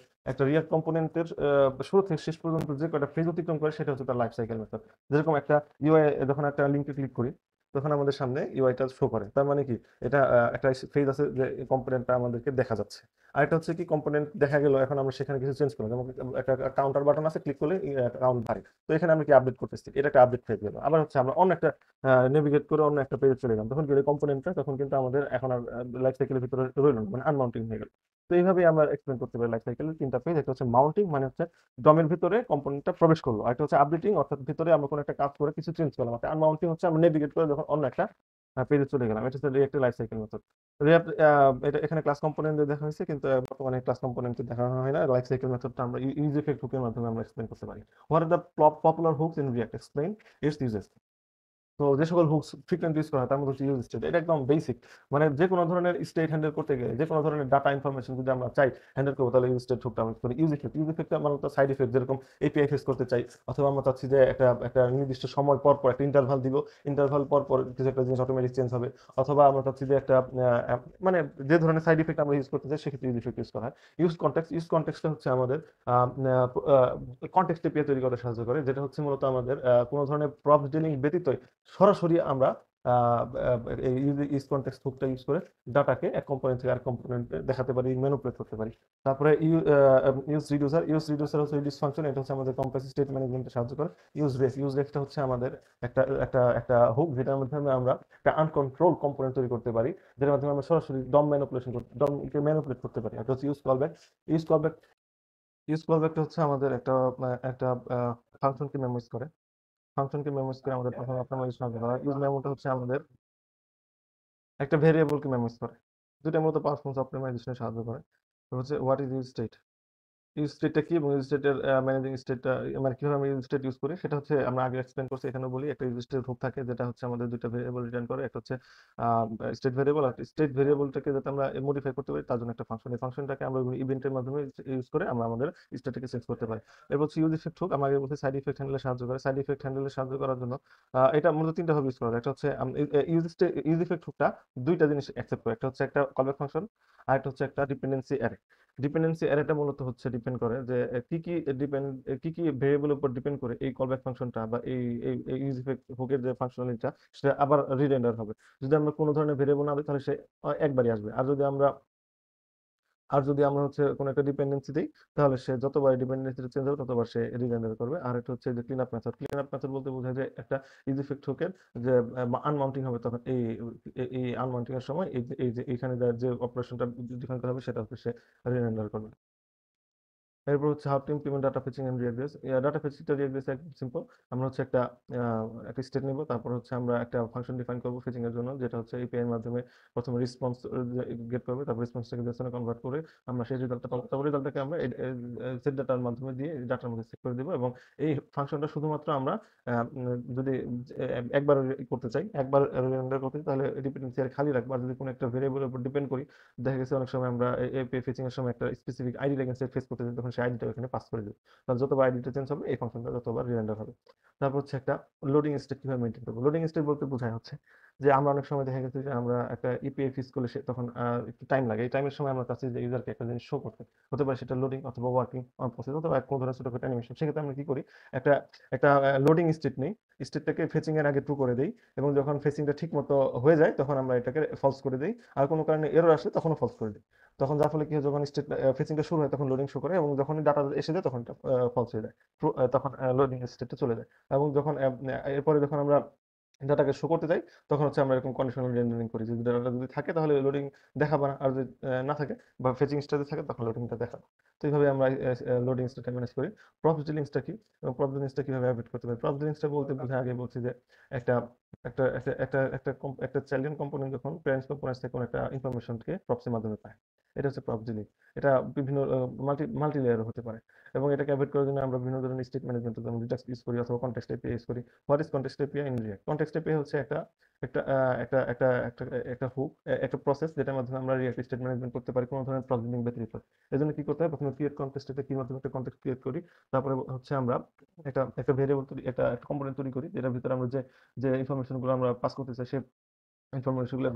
রিয়াক্ট কম্পোনেন্টের শুরু থেকে শেষ পর্যন্ত যে কয়টা ফেজ অতিক্রম করে সেটা হচ্ছে তার লাইফ সাইকেল মেথড। যেরকম একটা ইউআই, যখন একটা লিঙ্কে ক্লিক করি তখন আমাদের সামনে ইউআইটা শো করে, তার মানে কি এটা একটা ফেজ আছে যে কম্পোনেন্টটা আমাদেরকে দেখা যাচ্ছে। আরেকটা হচ্ছে কি, কম্পোনেন্ট দেখা গেল, এখন আমরা সেখানে কিছু চেঞ্জ করলাম, যেমন একটা কাউন্টার বাটন আছে, ক্লিক করলে কাউন্ট বাড়ে, তো এখানে আমরা কি আপডেট করতেছি, এটা একটা আপডেট ফেজ গেল। আবার হচ্ছে আমরা অন্য একটা নেভিগেট করে অন্য একটা পেজে চলে গেলাম, তখন কি কম্পোনেন্টটা তখন কিন্তু আমাদের এখন আর লাইফ সাইকেলের ভিতরে রইল না, মানে আনমাউন্টিং হয়ে গেল। তো এইভাবেই আমরা এক্সপ্লেন করতে পারি লাইফ সাইকেলের তিনটা পেজ। একটা হচ্ছে মাউন্টিং, মানে হচ্ছে ডমের ভিতরে কম্পোনেন্টটা প্রবেশ করলো, আর একটা হচ্ছে আপডেটিং, অর্থাৎ ভিতরে আমরা কোনো একটা কাজ করে কিছু চেঞ্জ করলাম। আনমাউন্টিং হচ্ছে আমরা নেভিগেট করে যখন অন্য একটা পেজে চলে গেলাম। এটা হচ্ছে রিয়েক্টের লাইফ সাইকেল মেথড। রিয়াক্ট এটা এখানে ক্লাস কম্পোনেন্ট দেখা হয়েছে, কিন্তু বর্তমানে ক্লাস কম্পোনেন্ট দেখানো হয় না। লাইফ সাইকেল মেথডটা আমরা ইউজ ইফেক্ট হুকের মাধ্যমে আমরা এক্সপ্লেন করতে পারি। What are the popular hooks in react, explain it's uses. তো যে সকল হুকস ফ্রিকোয়েন্ট ইউজ করা হয় তার মধ্যে হচ্ছে ইউজ স্টেট। এটা একদম বেসিক, মানে যে কোনো ধরনের স্টেট হ্যান্ডেল করতে গেলে, যে কোনো ধরনের ডাটা ইনফরমেশন যদি আমরা চাই হ্যান্ডেল করবো, তাহলে ইউজ স্টেট হুকটা আমরা করি। ইউজ ইফেক্ট মানে তো সাইড ইফেক্ট, যেরকম এপিআই ফেস করতে চাই, অথবা আমরা চাচ্ছি যে একটা একটা নির্দিষ্ট সময় পর পর একটা ইন্টারভাল দিব, ইন্টারভাল পর পর কিছু একটা জিনিস অটোমেটিক চেঞ্জ হবে, অথবা আমরা চাচ্ছি যে একটা মানে যে ধরনের সাইড ইফেক্ট আমরা ইউজ করতে চাই সেক্ষেত্রে ইউজ ইফেক্ট ইউজ করা হয়। ইউজ কন্টেক্সটটা হচ্ছে আমাদের কন্টেক্সট এপিআই তৈরি করতে সাহায্য করে, যেটা হচ্ছে মূলত আমাদের কোনো ধরনের প্রপস ডিলিং ব্যতীতই সরাসরি আমরা এই ইউজ কনটেক্সট হুকটা ইউজ করে ডাটাকে এক কম্পোনেন্ট থেকে আরেক কম্পোনেন্ট দেখাতে পারি, ম্যানিপুলেট করতে পারি। তারপরে ইউজ রিডিউসার হচ্ছে রিডিউস ফাংশন, এটা হচ্ছে আমাদের কমপ্লেক্স স্টেট ম্যানেজমেন্টে সাহায্য করে। ইউজ রেফটা হচ্ছে আমাদের একটা হুক, যেটার মাধ্যমে আমরা একটা আনকন্ট্রোল কম্পোনেন্ট তৈরি করতে পারি, যেটার মাধ্যমে আমরা সরাসরি ডমকে ম্যানিপুলেট করতে পারি। এটা হচ্ছে ইউজ কলব্যাক ইউজ কলব্যাকটা হচ্ছে আমাদের একটা ফাংশনকে মেমোরাইজ করে। আমাদের প্রথমে আপনার ইউজ করা ইউজ মেমোটা হচ্ছে আমাদের একটা ভেরিয়েবলকে মেমোরাইজ করে। দুইটা মূলত পারফরম্যান্স অপটিমাইজেশনে সাহায্য করে। তো হচ্ছে what is use state, use স্টেটটা কি এবং ইউজ স্টেটের ম্যানেজিং স্টেটটা, মানে কিভাবে আমরা ইউজ স্টেট ইউজ করি সেটা হচ্ছে আমরা আগে এক্সপ্লেন করছি, এখানে বলি। একটা ইউজ স্টেট হুক থাকে, যেটা হচ্ছে আমাদের দুইটা ভেরিয়েবল রিটার্ন করে। একটা হচ্ছে স্টেট ভেরিয়েবল, আর স্টেট ভেরিয়েবলটাকে যাতে আমরা মডিফাই করতে পারি তার জন্য একটা ফাংশন। এই ফাংশনটাকে আমরা ইভেন্টের মাধ্যমে ইউজ করে আমরা আমাদের স্টেটটাকে চেঞ্জ করতে পারি। এরপর হচ্ছে ইউজ ইফেক্ট হুক, আমরা আগে বলছি সাইড ইফেক্ট হ্যান্ডেলে সাহায্য করে। সাইড ইফেক্ট হ্যান্ডেলে সাহায্য করার জন্য এটা মূলত তিনটা ভাবে ইউজ করা যায়। একটা হচ্ছে ইউজ ইফেক্ট হুকটা দুইটা জিনিস অ্যাকসেপ্ট করে, একটা হচ্ছে একটা কলব্যাক ফাংশন, আর একটা হচ্ছে একটা ডিপেন্ডেন্সি অ্যারে। ডিপেন্ডেন্সি অ্যারেটা মূলত হচ্ছে ডিপেন্ড করে যে কি কি ভেরিয়েবলের উপর ডিপেন্ড করে এই কলব্যাক ফাংশনটা বা এই ইউজ ইফেক্ট হুকের যে ফাংশনালিটিটা সেটা আবার রিরেন্ডার হবে। যদি আমরা কোনো ধরনের ভেরিয়েবল না দিই তাহলে সে একবারই আসবে। আর যদি আমরা হচ্ছে কোনো একটা ডিপেন্ডেন্সি দিই, তাহলে সে যতবার ডিপেন্ডেন্সিটা চেঞ্জ হবে ততবার সে রিরেন্ডার করবে। আর এটা হচ্ছে যে ক্লিন আপ মেথড বলতে বোঝায় যে একটা ইউজ ইফেক্ট হুকের যে আনমাউন্টিং হবে, তখন এই আনমাউন্টিং এর সময় এই যে এইখানে যে অপারেশনটা ডিফাইন করা হবে সেটা হচ্ছে সে রিরেন্ডার করবে। এরপর হচ্ছে how to implement data fetching and React. Data ফেচিংটা রিয়াক্ট একদম সিম্পল। আমরা হচ্ছে একটা স্টেট নিব, তারপর হচ্ছে আমরা একটা ফাংশন ডিফাইন করব ফেচিং এর জন্য, যেটা হচ্ছে এপিআই এর মাধ্যমে প্রথমে রেসপন্স গেট করবে, তারপর রেসপন্সটাকে জেসনে কনভার্ট করে আমরা সেই রেজাল্টটা পাবো। তারপর রেজাল্টটাকে আমরা সেট ডাটার মাধ্যমে দিয়ে ডাটার মধ্যে সেট করে দিব। এবং এই ফাংশনটা শুধুমাত্র আমরা যদি একবার করতে চাই, একবার রেন্ডার করতে চাই, তাহলে ডিপেন্ডেন্সি আর খালি রাখবো। আর যদি কোনো একটা ভেরিয়েবলের উপর ডিপেন্ড করি, দেখা গেছে অনেক সময় আমরা এপিআই ফেচিং এর সময় একটা স্পেসিফিক আইডি লেগেন্সি ফেস করতে চাই, তখন সেই আইডিটা এখানে পাস করে দেব। তাহলে যতবার আইডিটা চেঞ্জ হবে এই ফাংশনটা ততবার রিরেন্ডার হবে। তারপর হচ্ছে একটা লোডিং স্টেট কিভাবে মেনটেন করবো। লোডিং স্টেট বলতে বোঝায় হচ্ছে যে আমরা অনেক সময় দেখা গেছে যে আমরা একটা ইপিআই ফিস করলে তখন একটু টাইম লাগে। এই টাইমের সময় আমরা চাচ্ছি যে ইউজারকে একটা জিনিস শো করতে, হতে পারে সেটা লোডিং অথবা ওয়ার্কিং অন প্রসেস অথবা কোনো ধরনের ছোটখাটো অ্যানিমেশন। সেক্ষেত্রে আমরা কি করি, একটা একটা লোডিং স্টেট নেই, স্টেটটাকে ফেচিং এর আগে ট্রু করে দেই, এবং যখন ফেচিংটা ঠিক মতো হয়ে যায় তখন আমরা এটাকে ফলস করে দিই। আর কোনো কারণে এরর আসলে তখনও ফলস করে দিই। তখন যার ফলে কি হয়, যখন স্টেট ফেচিংটা শুরু হয় তখন লোডিং শো করে, এবং যখন ডাটা এসে যায় তখন এটা ফলস হয়ে যায়, তখন লোডিং স্টেটে চলে যায়। এবং এরপরে যখন আমরা ডাটাকে শো করতে যাই, তখন হচ্ছে আমরা এরকম কন্ডিশনাল রেন্ডারিং করি। যদি ডাটা যদি থাকে তাহলে লোডিং দেখাবে না, আর যদি না থাকে বা ফেচিং স্টেজে থাকে তখন লোডিংটা দেখাবে। তো এইভাবে আমরা লোডিং স্টেটটা ম্যানেজ করি। প্রপস ডিলিংসটা কি এবং প্রপস ডিলিংসটা কিভাবে অ্যাভয়েড করতে পারি। প্রপস ডিলিংসটা বলতে বোঝায়, আগে বলছি যে একটা একটা একটা একটা একটা একটা চাইল্ড কম্পোনেন্ট যখন প্যারেন্টস কম্পোনেন্টস থেকে কোনো একটা ইনফরমেশনকে প্রপসের মাধ্যমে পায়, এটা হচ্ছে প্রপস ডিলিং। এটা বিভিন্ন মাল্টি লেয়ার হতে পারে, এবং এটাকে অ্যাভয়েড করার জন্য আমরা বিভিন্ন ধরনের স্টেট ম্যানেজমেন্ট যেমন রিডাক্স ইউজ করি অথবা কনটেক্সট এপিআই ইউজ করি। What is context API in react? Context API হচ্ছে একটা একটা একটা একটা একটা একটা হুক, একটা প্রসেস যেটার মাধ্যমে আমরা রিয়াক্ট স্টেট ম্যানেজমেন্ট করতে পারি কোনো ধরনের প্রসেসিং ব্যতিরিক্ত। এই জন্য কি করতে হয়, প্রথমে ক্রিয়েট কনটেক্সট, এটা কি মাধ্যমে একটা কনটেক্সট ক্রিয়েট করি। তারপরে হচ্ছে আমরা একটা একটা ভেরিয়েবল তৈরি, একটা কম্পোনেন্ট তৈরি করি, যেটার ভিতরে আমরা যে যে ইনফরমেশন গুলো আমরা পাস করতে চাই সেই ইনফরমেশন গুলো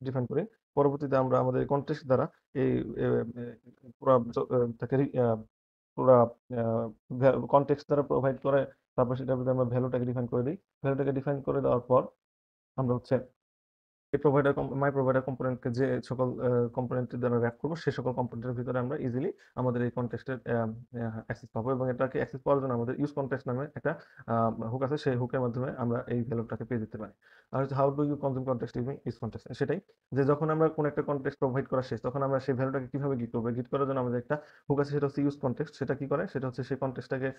ডিফাইন করি। পরবর্তীতে আমরা আমাদের কনটেক্সট দ্বারা এই পুরো তাকে পুরা কনটেক্সট দ্বারা প্রোভাইড করে, তারপর সেটার ভিতরে আমরা ভ্যালুটাকে ডিফাইন করে দিই। ভ্যালুটাকে ডিফাইন করে দেওয়ার পর আমরা হচ্ছে এই প্রোভাইডার মাই প্রোভাইডার কম্পোনেন্টকে যে সকল কম্পোনেন্ট দ্বারা র্যাপ করবো সে সকল কম্পোনেন্টের ভিতরে আমরা ইজিলি আমাদের এই কনটেক্সটের অ্যাক্সেস পাবো, এবং এটাকে অ্যাক্সেস পাওয়ার জন্য আমাদের ইউজ কনটেক্সট নামে একটা হুক আছে, সেই হুকের মাধ্যমে আমরা এই ভ্যালুটাকে পেয়ে দিতে পারি। আর হচ্ছে how do you consume context using use context, সেটাই যে যখন আমরা কোনো একটা কনটেক্সট প্রোভাইড করা শেষ তখন আমরা সেই ভ্যালুটাকে কিভাবে গিট করবো, গিট করার জন্য আমাদের একটা হুক আছে, সেটা হচ্ছে ইউজ কনটেক্সট। সেটা কি করে, সেটা হচ্ছে সেই কনটেক্সটটাকে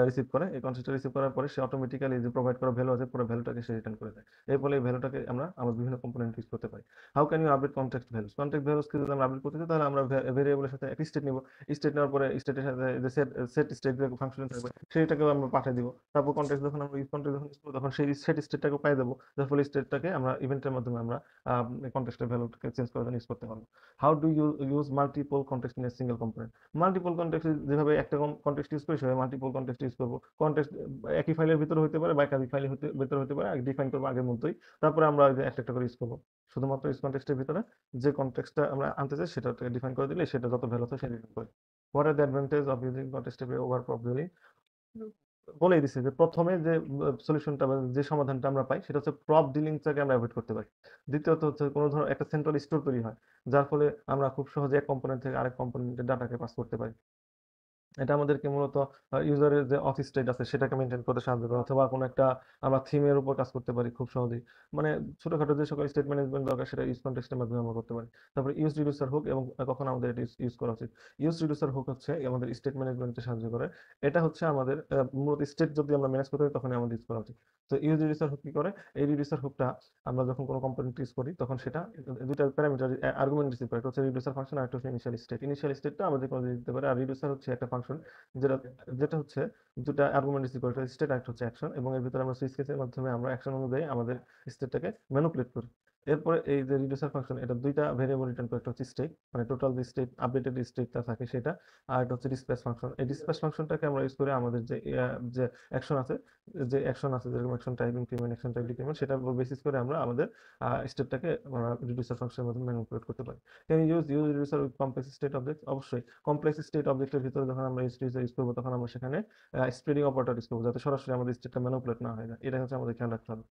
রিসিভ করে, এই কনটেক্সটটা রিসিভ করার পরে সে অটোমেটিক্যালি যে প্রোভাইড করা ভ্যালু আছে পুরো ভ্যালুটাকে সে রিটার্ন করে দেয়। এর ফলে এই ভ্যালুটাকে আমরা আমার বিভিন্ন কম্পোনেন্ট ইউজ করতে পারি। How can you update context values, context ভ্যালুসকে যদি আমরা আপডেট করতে চাই তাহলে আমরা ভেরিয়েবলের সাথে একটা স্টেট নিব, স্টেট নেওয়ার পরে স্টেটের সাথে যে সেট সেট স্টেট যে ফাংশন থাকবে সেইটাকেও আমরা পাঠিয়ে দিব। তারপর কনটেক্সট যখন আমরা ইউজ কনটেক্সট যখন ইউজ করবো তখন সেই সেট স্টেটটাকে পাই দেবো, যার ফলে স্টেটটাকে আমরা ইভেন্টের মাধ্যমে আমরা কনটেক্সটের ভ্যালুটাকে চেঞ্জ করার জন্য ইউজ করতে পারবো। How do you use multiple context in a single component, multiple context যেভাবে একটা কনটেক্সট ইউজ করি সেভাবে মাল্টিপল কনটেক্সট ইউজ করবো। কনটেক্সট একই ফাইলের ভিতরে হতে পারে বা একাধিক ফাইলের ভিতরে হতে পারে, ডিফাইন করবো আগের মতোই, তারপরে আমরা ওই যে একটা একটা করে ইউজ করবো। শুধুমাত্র ইউজ কনটেক্সটের ভিতরে যে কনটেক্সটটা আমরা আনতে চাই সেটা ডিফাইন করে দিলে সেটা যত ভ্যালু আছে সেটা রিটার্ন করে। What are the advantage of using context over probably, বলেই দিছে যে প্রথমে যে সলিউশনটা বা যে সমাধানটা আমরা পাই সেটা হচ্ছে প্রপ ডিলিংটাকে আমরা অ্যাভয়েড করতে পারি। দ্বিতীয়ত হচ্ছে কোনো ধরনের একটা সেন্ট্রাল স্টোর তৈরি হয়, যার ফলে আমরা খুব সহজে এক কম্পোনেন্ট থেকে আরেক কম্পোনেন্টের ডাটাকে পাস করতে পারি। এটা আমাদেরকে মূলত ইউজারের যে অফিস স্টেট আছে সেটাকে মেনটেন করতে সাহায্য করে, অথবা কোনো একটা আমরা থিমের উপর কাজ করতে পারি খুব সহজেই। মানে ছোটখাটো যে সকল স্টেট ম্যানেজমেন্ট দরকার সেটা ইউজ কনটেক্সটের মাধ্যমে আমরা করতে পারি। তারপরে ইউজ রিডিউসার হুক, এবং কখন আমাদের এটা ইউজ করা উচিত। ইউজ রিডিউসার হুক হচ্ছে আমাদের স্টেট ম্যানেজমেন্টে সাহায্য করে। এটা হচ্ছে আমাদের মূলত স্টেট যদি আমরা ম্যানেজ করতে পারি তখনই আমাদের ইউজ করা উচিত। তো ইউজ রিডিউসার হুক কি করে, এই রিডিউসার হুকটা আমরা যখন কোনো কম্পোনেন্ট ইউজ করি তখন সেটা দুইটা প্যারামিটার আর্গুমেন্ট রিসিভ করে, একটা হচ্ছে রিডিউসার ফাংশন আর একটা হচ্ছে ইনিশিয়াল স্টেট। ইনিশিয়াল স্টেটটা আমাদের কোনো দিতে পারে, আর রিডিউসার হচ্ছে একটা ফাংশন যেটা যেটা হচ্ছে দুটা আর্গুমেন্ট রিসিভ করে, একটা স্টেট আর একটা হচ্ছে অ্যাকশন, এবং এর ভিতরে আমরা সুইচ কেসের মাধ্যমে আমরা অ্যাকশন অনুযায়ী আমাদের স্টেটটাকে ম্যানিপুলেট করি। এরপরে এই যে রিডিউসার ফাংশন এটা দুইটা ভেরিয়েবল রিটার্ন করে, একটা হচ্ছে স্টেট মানে টোটাল যে স্টেট আপডেটেড স্টেটটা থাকে সেটা, আর একটা হচ্ছে ডিসপ্লেস ফাংশন। এই ডিসপ্লেস ফাংশনটাকে আমরা ইউজ করে আমাদের যে অ্যাকশন আছে, যেরকম action type increment, action type decrement, সেটার উপর বেসিস করে আমরা আমাদের স্টেটটাকে রিডিউসার ফাংশনের মাধ্যমে ম্যানিপুলেট করতে পারি। Can use reducer with complex state object, অবশ্যই কমপ্লেক্স স্টেট অবজেক্টের ভিতরে যখন আমরা ইউজ করবো তখন আমরা সেখানে স্প্রেডিং অপারেটর ইউজ করবো, যাতে সরাসরি আমাদের স্টেটটা ম্যানিপুলেট না হয়ে যায়, এটা হচ্ছে আমাদের খেয়াল রাখতে হবে।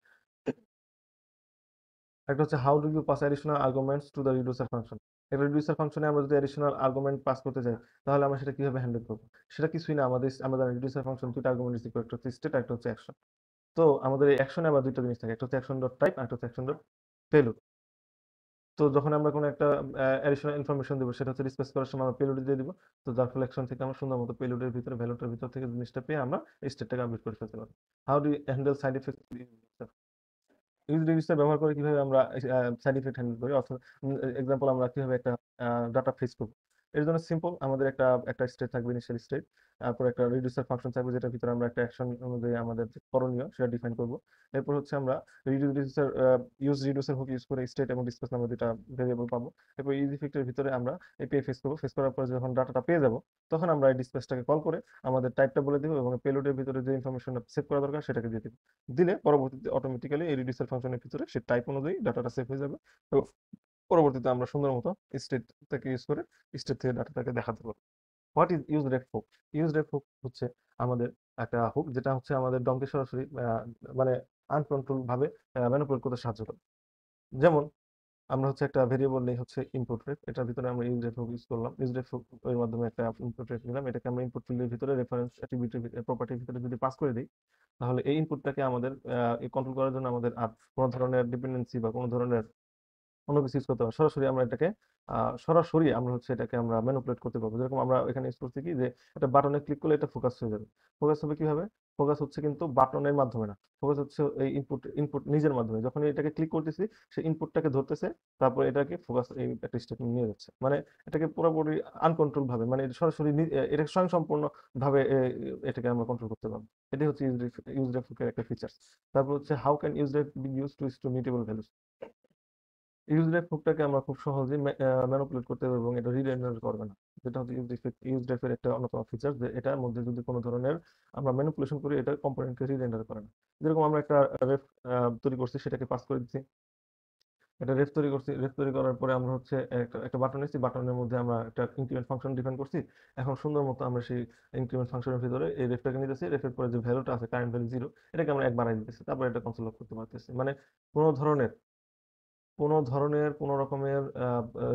একটা হচ্ছে how do you pass additional arguments to the reducer function, একটা রিডিউসার ফাংশনে আমরা যদি অ্যাডিশনাল আর্গুমেন্ট পাস করতে চাই তাহলে আমরা সেটা কিভাবে হ্যান্ডেল করবো। সেটা কিছুই না, আমাদের রিডিউসার ফাংশন দুইটা আর্গুমেন্ট রিসিভ করে, একটা হচ্ছে স্টেট, একটা হচ্ছে অ্যাকশন। তো আমাদের এই অ্যাকশনে আবার দুইটা জিনিস থাকে, একটা হচ্ছে অ্যাকশন ডট টাইপ আর একটা হচ্ছে অ্যাকশন ডট পেলোড। তো যখন আমরা কোনো একটা অ্যাডিশনাল ইনফরমেশন দেবো সেটা হচ্ছে ডিসপ্লেস করার সময় আমরা পেলোড দিয়ে দিব। তো যার ফলে অ্যাকশন থেকে আমরা সুন্দর মতো পেলোডের ভিতরে ভ্যালুটার ভিতর থেকে জিনিসটা পেয়ে আমরা স্টেটটাকে আপডেট করে ফেলতে পারি। How do handle side effect, use register ব্যবহার করে কিভাবে আমরা সাইড ইফেক্ট হ্যান্ডেল করি, অর্থাৎ এক্সাম্পল আমরা কিভাবে একটা ডাটা ফেস করবো। এর জন্য সিম্পল, আমাদের একটা স্টেট থাকবে, ইনিশিয়াল স্টেট, তারপর একটা রিডিউসার ফাংশন থাকবে যেটার ভিতরে আমরা একটা অ্যাকশন অনুযায়ী আমাদের যে করণীয় সেটা ডিফাইন করবো। এরপর হচ্ছে আমরা রিডিউসার রিডিউসার হুক ইউজ করে স্টেট এবং ডিসপ্লেস নামে দুটা ভেরিয়েবল পাবো। এরপর ইউজ ইফেক্টের ভিতরে আমরা এপিআই ফেস করবো, ফেস করার পরে যখন ডাটাটা পেয়ে যাবো তখন আমরা এই ডিসপ্লেসটাকে কল করে আমাদের টাইপটা বলে দিব এবং পেলোডের ভিতরে যে ইনফরমেশনটা সেভ করা দরকার সেটাকে দিয়ে দিব। দিলে পরবর্তীতে অটোমেটিক্যালি এই রিডিউসার ফাংশনের ভিতরে সে টাইপ অনুযায়ী ডাটাটা সেভ হয়ে যাবে। তো পরবর্তীতে আমরা সুন্দর মতো স্টেট থেকে ইউজ করে স্টেট থেকে ডাটাটাকে দেখাতে পারবো। What is use ref hook, use ref hook হচ্ছে আমাদের একটা হুক যেটা হচ্ছে আমাদের ডমকে সরাসরি মানে আনকন্ট্রোল ভাবে ম্যানিপুলেট করতে সাহায্য করে। যেমন আমরা হচ্ছে একটা ভেরিয়েবল নেই হচ্ছে ইনপুট রেফ, এটার ভিতরে আমরা ইউজ রেফ হুক ইউজ করলাম, ইউজ রেফ হুক এর মাধ্যমে একটা ইনপুট রেফ নিলাম, এটাকে আমরা ইনপুট ফিল্ডের ভিতরে রেফারেন্স অ্যাট্রিবিউটের প্রপার্টির ভিতরে যদি পাস করে দিই তাহলে এই ইনপুটটাকে আমাদের কন্ট্রোল করার জন্য আমাদের আর কোনো ধরনের ডিপেন্ডেন্সি বা কোনো ধরনের অন্য কিছু ইউজ করতে পারবো, সরাসরি আমরা এটাকে সরাসরি আমরা হচ্ছে এটাকে আমরা ম্যানিপুলেট করতে পারবো। যেরকম আমরা এখানে ইউজ করছি কি যে একটা বাটনে ক্লিক করলে এটা ফোকাস হয়ে যাবে। ফোকাস হবে কিভাবে, ফোকাস হচ্ছে কিন্তু বাটনের মাধ্যমে না, ফোকাস হচ্ছে এই ইনপুট ইনপুট নিজের মাধ্যমে, যখন এটাকে ক্লিক করতেছি সে ইনপুটটাকে ধরতেছে, তারপর এটাকে ফোকাস এই একটা স্টেটমেন্ট নিয়ে যাচ্ছে, মানে এটাকে পুরোপুরি আনকন্ট্রোল ভাবে, মানে এটা সরাসরি এটাকে স্বয়ংসম্পূর্ণ ভাবে এটাকে আমরা কন্ট্রোল করতে পারবো। এটাই হচ্ছে ইউজ রেফের একটা ফিচার্স। তারপর হচ্ছে how can use ref be use to mutable values, use ref হুকটাকে আমরা খুব সহজেই ম্যানিপুলেট করতে পারবো এবং এটা রিরেন্ডার করবে না। যেটা হচ্ছে ইউজ রেফের একটা অন্যতম ফিচার, যে এটার মধ্যে যদি কোনো ধরনের আমরা ম্যানিপুলেশন করি এটা কম্পোনেন্টকে রিরেন্ডার করে না। যেরকম আমরা একটা রেফ তৈরি করছি, সেটাকে পাস করে দিচ্ছি, একটা রেফ তৈরি করছি, রেফ তৈরি করার পরে আমরা হচ্ছে একটা বাটন নিচ্ছি, বাটনের মধ্যে আমরা একটা ইনক্রিমেন্ট ফাংশন ডিফাইন করছি। এখন সুন্দর মতো আমরা সেই ইনক্রিমেন্ট ফাংশনের ভিতরে এই রেফটাকে নিতেছি, রেফের পরে যে ভ্যালুটা আছে কারেন্ট ভ্যালু 0, এটাকে আমরা 1 বানাই দিতেছি, তারপরে এটা কনসোল করতে পারতেছি। মানে কোনো ধরনের কোনো ধরনের কোনো রকমের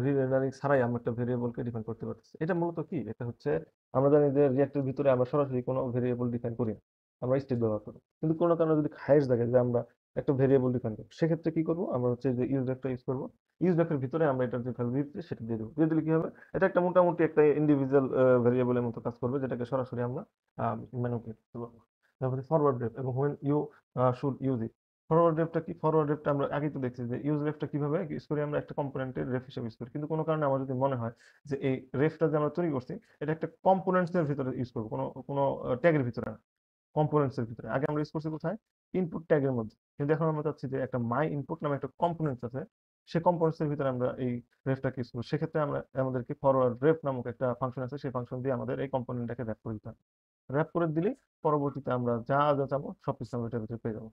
রিরেন্ডারিং ছাড়াই আমরা একটা ভেরিয়েবলকে ডিফাইন করতে পারতেছি। এটা মূলত কি? এটা হচ্ছে আমরা জানি যে রিঅ্যাক্টের ভিতরে আমরা সরাসরি কোনো ভেরিয়েবল ডিফাইন করি না। আমরা স্টেট ব্যবহার করি। কিন্তু কোনো কারণে যদি খায়েশ থাকে যে আমরা একটা ভেরিয়েবল ডিফাইন করব, সেক্ষেত্রে কি করব? আমরা হচ্ছে যে ইউজ একটা ইউজ করব। ইউজ এর ভিতরে আমরা এটার যে ভ্যালু দিচ্ছি সেটা দিয়ে দেব। দিয়ে দিলে কি হবে? এটা একটা মোটামুটি একটা ইন্ডিভিজুয়াল ভেরিয়েবলের মতো কাজ করবে, যেটাকে সরাসরি আমরা ম্যানিপুলেট করতে পারবো। তারপরে ফরওয়ার্ড ডেপ এবং when you should use it। Forward রেফটা কি? ফরওয়ার্ড রেফটা আমরা আগেই তো দেখছি যে ইউজ রেফটা কিভাবে ইউজ করি, আমরা একটা কম্পোনেন্টের রেফ হিসেবে ইউজ করি। কিন্তু কোনো কারণে আমার যদি মনে হয় যে এই রেফটা যে আমরা তৈরি করছি এটা একটা কম্পোনেন্টস এর ভিতরে ইউজ করবো, কোনো ট্যাগের ভিতরে না, কম্পোনেন্টস এর ভিতরে। আগে আমরা ইউজ করছি কোথায়? ইনপুট ট্যাগের মধ্যে। কিন্তু এখন আমরা চাচ্ছি যে একটা মাই ইনপুট নামে একটা কম্পোনেন্টস আছে, সেই কম্পোনেন্টস এর ভিতরে আমরা এই রেফটাকে ইউজ করবো। সেক্ষেত্রে আমাদেরকে ফরওয়ার্ড রেফ নামক একটা ফাংশন আছে, সেই ফাংশন দিয়ে আমাদের এই কম্পোনেন্টটাকে র্যাপ করে দিতে হবে। র্যাপ করে দিলেই পরবর্তীতে আমরা যা যা চাবো সবকিছু আমরা এটার ভিতরে পেয়ে যাবো।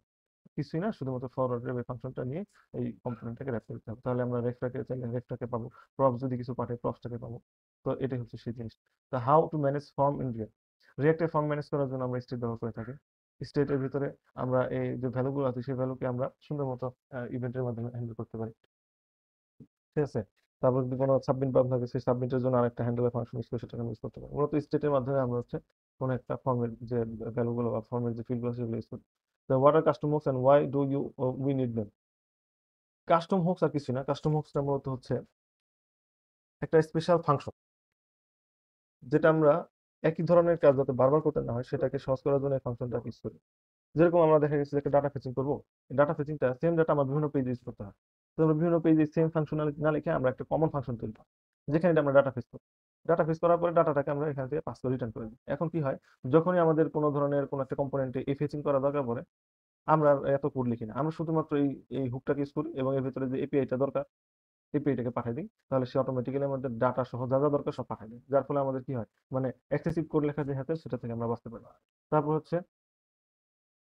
কিছুই না, শুধুমাত্র ফরওয়ার্ড রেভ ফাংশনটা নিয়ে এই কম্পোনেন্টটাকে র্যাপ করতে হবে। তাহলে আমরা রেফটাকে চাইলে রেফটাকে পাবো, প্রপস যদি কিছু পাঠাই প্রপসটাকে পাবো। তো এটাই হচ্ছে সেই জিনিস। তো how to manage form in React. রিয়াক্টের ফর্ম ম্যানেজ করার জন্য আমরা স্টেট ব্যবহার করে থাকি। স্টেটের ভিতরে আমরা এই যে ভ্যালুগুলো আছে সেই ভ্যালুকে আমরা সুন্দর মতো ইভেন্টের মাধ্যমে হ্যান্ডেল করতে পারি। ঠিক আছে? তারপর যদি কোনো সাবমিট বাটন থাকে সেই সাবমিটের জন্য আরেকটা হ্যান্ডেল ফাংশন ইউজ করে সেটাকে ইউজ করতে পারি। মূলত স্টেটের মাধ্যমে আমরা হচ্ছে কোনো একটা ফর্মের যে ভ্যালুগুলো বা ফর্মের যে ফিল্ডগুলো সেগুলো ইউজ করি। The what are custom hooks and why do you we need them? Custom hooks আর কিছু না, কাস্টম হুকসটা মূলত হচ্ছে একটা স্পেশাল ফাংশন, যেটা আমরা একই ধরনের কাজ যাতে বারবার করতে না হয় সেটাকে সহজ করার জন্য এই ফাংশনটা ইউজ করি। যেরকম আমরা দেখা গেছে যে একটা ডাটা ফেচিং করবো, ডাটা ফেচিংটা সেম ডাটা আমার বিভিন্ন পেজে ইউজ করতে হয়। তো আমরা বিভিন্ন পেজে সেম ফাংশনালিটি না লিখে আমরা একটা কমন ফাংশন তৈরি করি, যেখানে এটা আমরা ডাটা ফেচ করি। ডাটা ফেচ করার পরে ডাটাটাকে আমরা এখান থেকে পাস করে রিটার্ন করে দিই। এখন কি হয়, যখনই আমাদের কোনো ধরনের কোনো একটা কম্পোনেন্টে এই ফেচিং করা দরকার পড়ে, আমরা আর এত কোড লিখি না, আমরা শুধুমাত্র এই হুকটাকে ইউজ করি এবং এর ভিতরে যে এপিআইটা দরকার এপিআইটাকে পাঠিয়ে দিই। তাহলে সে অটোমেটিক্যালি আমাদের ডাটা সহ যা যা দরকার সব পাঠিয়ে দেয়, যার ফলে আমাদের কি হয়, মানে এক্সেসিভ কোড লেখা যে হাতে সেটা থেকে আমরা বাঁচতে পারি। তারপর হচ্ছে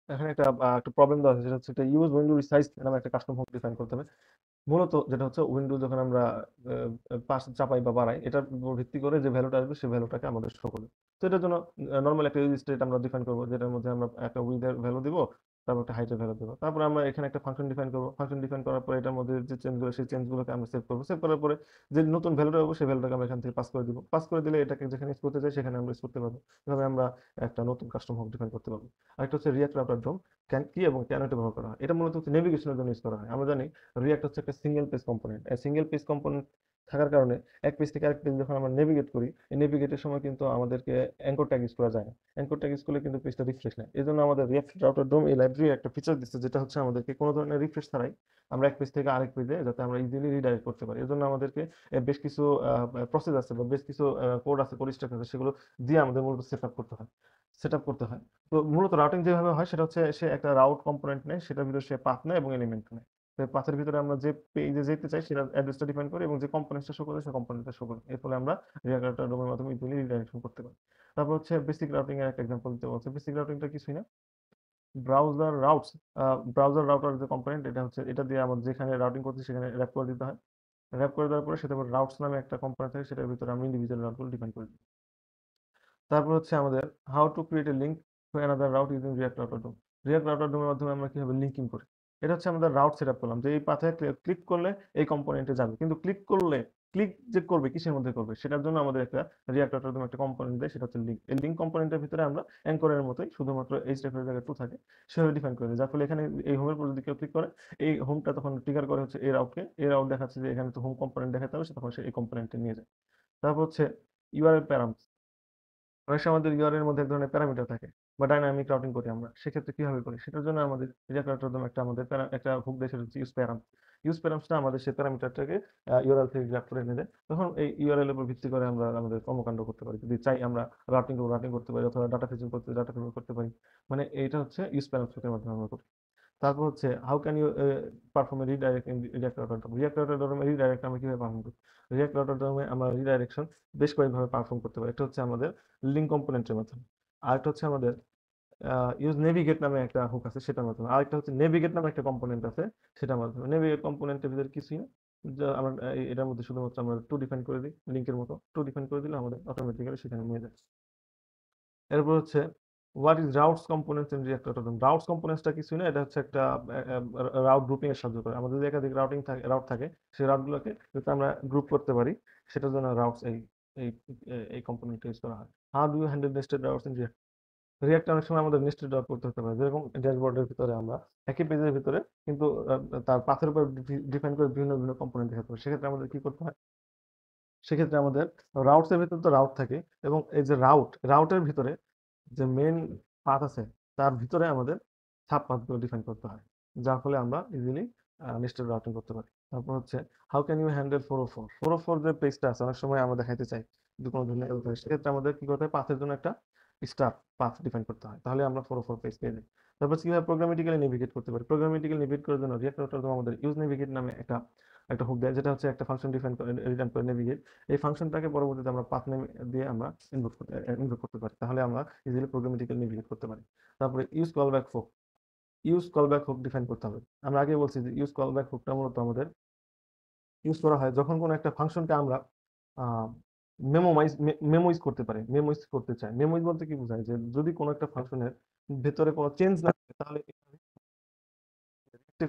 এখানে একটা প্রবলেম দেওয়া আছে, সেটা হচ্ছে একটা ইউজ উইন্ডো রিসাইজ নামে একটা কাস্টম হুক ডিফাইন করতে হবে। মূলত যেটা হচ্ছে উইন্ডো যখন আমরা পাশ চাপাই বা বাড়াই, এটার উপর ভিত্তি করে যে ভ্যালুটা আসবে সেই ভ্যালুটাকে আমাদের শো করবে। তো এটার জন্য নর্মাল একটা ইউজ স্টেট আমরা ডিফাইন করবো, যেটার মধ্যে আমরা একটা উইথের ভ্যালু দিব, তারপর একটা হাইটের ভ্যালু দেবো। তারপর আমরা এখানে একটা ফাংশন ডিফাইন করবো। ফাংশন ডিফাইন করার পরে এটার মধ্যে যে চেঞ্জগুলো সেই চেঞ্জগুলোকে আমরা সেভ করবো। সেভ করার পরে যে নতুন ভ্যালুটা পাবো সেই ভ্যালুটাকে আমরা এখান থেকে পাস করে দিব। পাস করে দিলে এটাকে যেখানে ইউজ করতে চাই সেখানে আমরা ইউজ করতে পারবো। এভাবে আমরা একটা নতুন কাস্টম হুক ডিফাইন করতে পারবো। আরেকটা হচ্ছে রিয়াক্ট রাউটার ডোম। কি এবং কেন এটা ব্যবহার করা হয়? এটা মূলত হচ্ছে নেভিগেশনের জন্য ইউজ করা হয়। আমরা জানি রিয়াক্ট হচ্ছে একটা single page component. Single page component থাকার কারণে এক পেজ থেকে আরেক পেজ যখন আমরা নেভিগেট করি, এই নেভিগেটের সময় কিন্তু আমাদেরকে অ্যাঙ্কর ট্যাগ ইউজ করা যায় না। অ্যাঙ্কর ট্যাগ ইউজ করলে কিন্তু পেজটা রিফ্রেশ নেয়। এই জন্য আমাদের রিয়াক্ট রাউটার ডোম এই লাইব্রেরি একটা ফিচার দিচ্ছে, যেটা হচ্ছে আমাদেরকে কোনো ধরনের রিফ্রেশ ছাড়াই আমরা এক পেজ থেকে আরেক পেজে যাতে আমরা ইজিলি রিডাইরেক্ট করতে পারি। এর জন্য আমাদেরকে বেশ কিছু প্রসেস আছে বা বেশ কিছু কোড আছে, কোড স্ট্রাকচার আছে, সেগুলো দিয়ে আমাদের মূলত সেট আপ করতে হয়। তো মূলত রাউটিং যেভাবে হয় সেটা হচ্ছে সে একটা রাউট কম্পোনেন্ট নেয়, সেটার ভিতরে সে পাথ নেয় এবং এলিমেন্ট নেয়। তো পাথের ভিতরে আমরা যে পেজে যেতে চাই সেটা অ্যাড্রেসটা ডিফাইন করি এবং যে কম্পোনেন্টটা শো করে সেই কম্পোনেন্টটা শো করি। এর ফলে আমরা রিডাইরেক্টর ডোমের মাধ্যমে ইজিলি রিডাইরেকশন করতে পারি। তারপর হচ্ছে বেসিক রাউটিং এর একটা এক্সাম্পল দিতে বলছে। বেসিক রাউটিংটা কিছুই না, ব্রাউজার রাউটস। ব্রাউজার রাউটার যে কম্পোনেন্ট, এটা হচ্ছে এটা দিয়ে আমরা যেখানে রাউটিং করছি সেখানে র‍্যাপ করে দিতে হয়। র‍্যাপ করে দেওয়ার পরে সেটার উপর রাউটস নামে একটা কম্পোনেন্ট থাকে, সেটার ভিতরে আমরা ইন্ডিভিজুয়াল রাউটগুলো ডিফাইন করে দিই। তারপর হচ্ছে আমাদের how to create a link to another route using React router DOM. React router ডোমের মাধ্যমে আমরা কিভাবে লিঙ্কিং করি, এটা হচ্ছে আমাদের রাউট সেট আপ করলাম যে এই পাথে ক্লিক করলে এই কম্পোনেন্টে যাবে, কিন্তু ক্লিক যে করবে কিসের মধ্যে করবে সেটার জন্য আমাদের একটা রিয়াক্ট রাউটার ডোমে একটা কম্পোনেন্ট দেয়, সেটা হচ্ছে লিঙ্ক। এই লিঙ্ক কম্পোনেন্টের ভিতরে আমরা অ্যাঙ্করের মতোই শুধুমাত্র এইচটিএফ এর জায়গায় টু থাকে সেভাবে ডিফাইন করে দিই, যার ফলে এখানে এই হোমের উপর যদি কেউ ক্লিক করে এই হোমটা তখন ট্রিগার করে হচ্ছে এই রাউটকে। এই রাউট দেখাচ্ছে যে এখানে তো হোম কম্পোনেন্ট দেখাতে হবে, সে তখন সে এই কম্পোনেন্টে নিয়ে যায়। তারপর হচ্ছে ইউআরএল প্যারাম। অনেক সময় আমাদের ইউআরএল এর মধ্যে এক ধরনের প্যারামিটার থাকে বা ডাইনামিক রাউটিং করি আমরা, সেক্ষেত্রে কিভাবে করি সেটার জন্য আমাদের রিজাক্ট রাউটার নামে একটা আমাদের একটা হুক দেয়, সেটা হচ্ছে ইউজ প্যারামসটা আমাদের সেই প্যারামিটারটাকে ইউআরএল থেকে গ্র্যাব করে এনে দেয়। তখন এই ইউআরএল এর উপর ভিত্তি করে আমরা আমাদের কর্মকাণ্ড করতে পারি, যদি চাই আমরা রাউটিং করতে পারি অথবা ডাটা ফেচিং করতে ডাটা ফেচিং করতে পারি। মানে এইটা হচ্ছে ইউজ প্যারামসের মাধ্যমে আমরা করি। তারপর হচ্ছে how can you perform a redirect in React router DOM. React router ডোমে রিডাইরেক্ট আমরা কিভাবে পারফর্ম করি? রিয়াক্ট রাউটার ডোমে আমরা রিডাইরেকশন বেশ কয়েকভাবে পারফর্ম করতে পারি। এটা হচ্ছে আমাদের লিঙ্ক কম্পোনেন্টের মাধ্যমে। আরেকটা হচ্ছে আমাদের ইউজ নেভিগেট নামে একটা হুক আছে সেটার মাধ্যমে। আরেকটা হচ্ছে নেভিগেট নামে একটা কম্পোনেন্ট আছে সেটার মাধ্যমে। নেভিগেট কম্পোনেন্টের ভিতরে কিছুই না, যা আমরা এটার মধ্যে শুধুমাত্র আমরা টু ডিফাইন করে দিই লিঙ্কের মতো। টু ডিফাইন করে দিলে আমাদের অটোমেটিক্যালি সেখানে নিয়ে যায়। এরপর হচ্ছে what is routes components in React automation? Routes কম্পোনেন্টসটা কিছুই না, এটা হচ্ছে একটা রাউট গ্রুপিং এর সাহায্য করে। আমাদের যদি একাধিক রাউট থাকে, সেই রাউটগুলোকে যাতে আমরা গ্রুপ করতে পারি, সেটার জন্য রাউটস এই এই কম্পোনেন্টটা ইউজ করা হয়। How do you handle nested routes in React? React অনেক সময় আমাদের নেস্টেড রাউট করতে হতে পারে, যেরকম ড্যাশবোর্ডের ভিতরে আমরা একই পেজের ভিতরে কিন্তু তার পাথের উপর ডিফাইন করে বিভিন্ন বিভিন্ন কম্পোনেন্ট দেখাতে পারি। সেক্ষেত্রে আমাদের কি করতে হয়? সেক্ষেত্রে আমাদের রাউটস এর ভিতরে তো রাউট থাকে, এবং এই যে রাউটের ভিতরে যে মেইন পাথ আছে, তার ভিতরে আমাদের সাব পাথগুলো ডিফাইন করতে হয়, যার ফলে আমরা ইজিলি নেস্টেড রাউটিং করতে পারি। তারপর হচ্ছে হাউ ক্যান ইউ হ্যান্ডেল 404 যে পেজটা আছে, অনেক সময় আমরা দেখাইতে চাই যদি কোনো ধরনের error থাকে, সেক্ষেত্রে আমাদের কি করতে হয়? পাথের জন্য একটা স্টার পাথ ডিফাইন করতে হয়, তাহলে আমরা 404 পেজ পেয়ে যাই। তারপর কিভাবে প্রোগ্রামেটিক্যালি নেভিগেট করতে পারি? প্রোগ্রামেটিক্যালি নেভিগেট করার জন্য রিয়েক্ট আমাদের ইউজ নেভিগেট নামে একটা একটা হুক দেয়, যেটা হচ্ছে একটা ফাংশন ডিফাইন করে রিটার্ন করে নেভিগেট। এই ফাংশনটাকে পরবর্তীতে আমরা পাথ নেম দিয়ে আমরা ইনভোক করতে পারি, তাহলে আমরা ইজিলি প্রোগ্রামেটিক্যালি নেভিগেট করতে পারি। তারপরে ইউজ কলব্যাক হুক ডিফাইন করতে হবে। আমরা আগে বলছি যে ইউজ কলব্যাক হুকটা মূলত আমাদের ইউজ করা হয় যখন কোনো একটা ফাংশনকে আমরা মেমোইজ করতে পারি, মেমোইজ করতে চাই। মেমোইজ বলতে কি বোঝায়? যে যদি কোনো একটা ফাংশনের ভেতরে কোনো চেঞ্জ না থাকে, তাহলে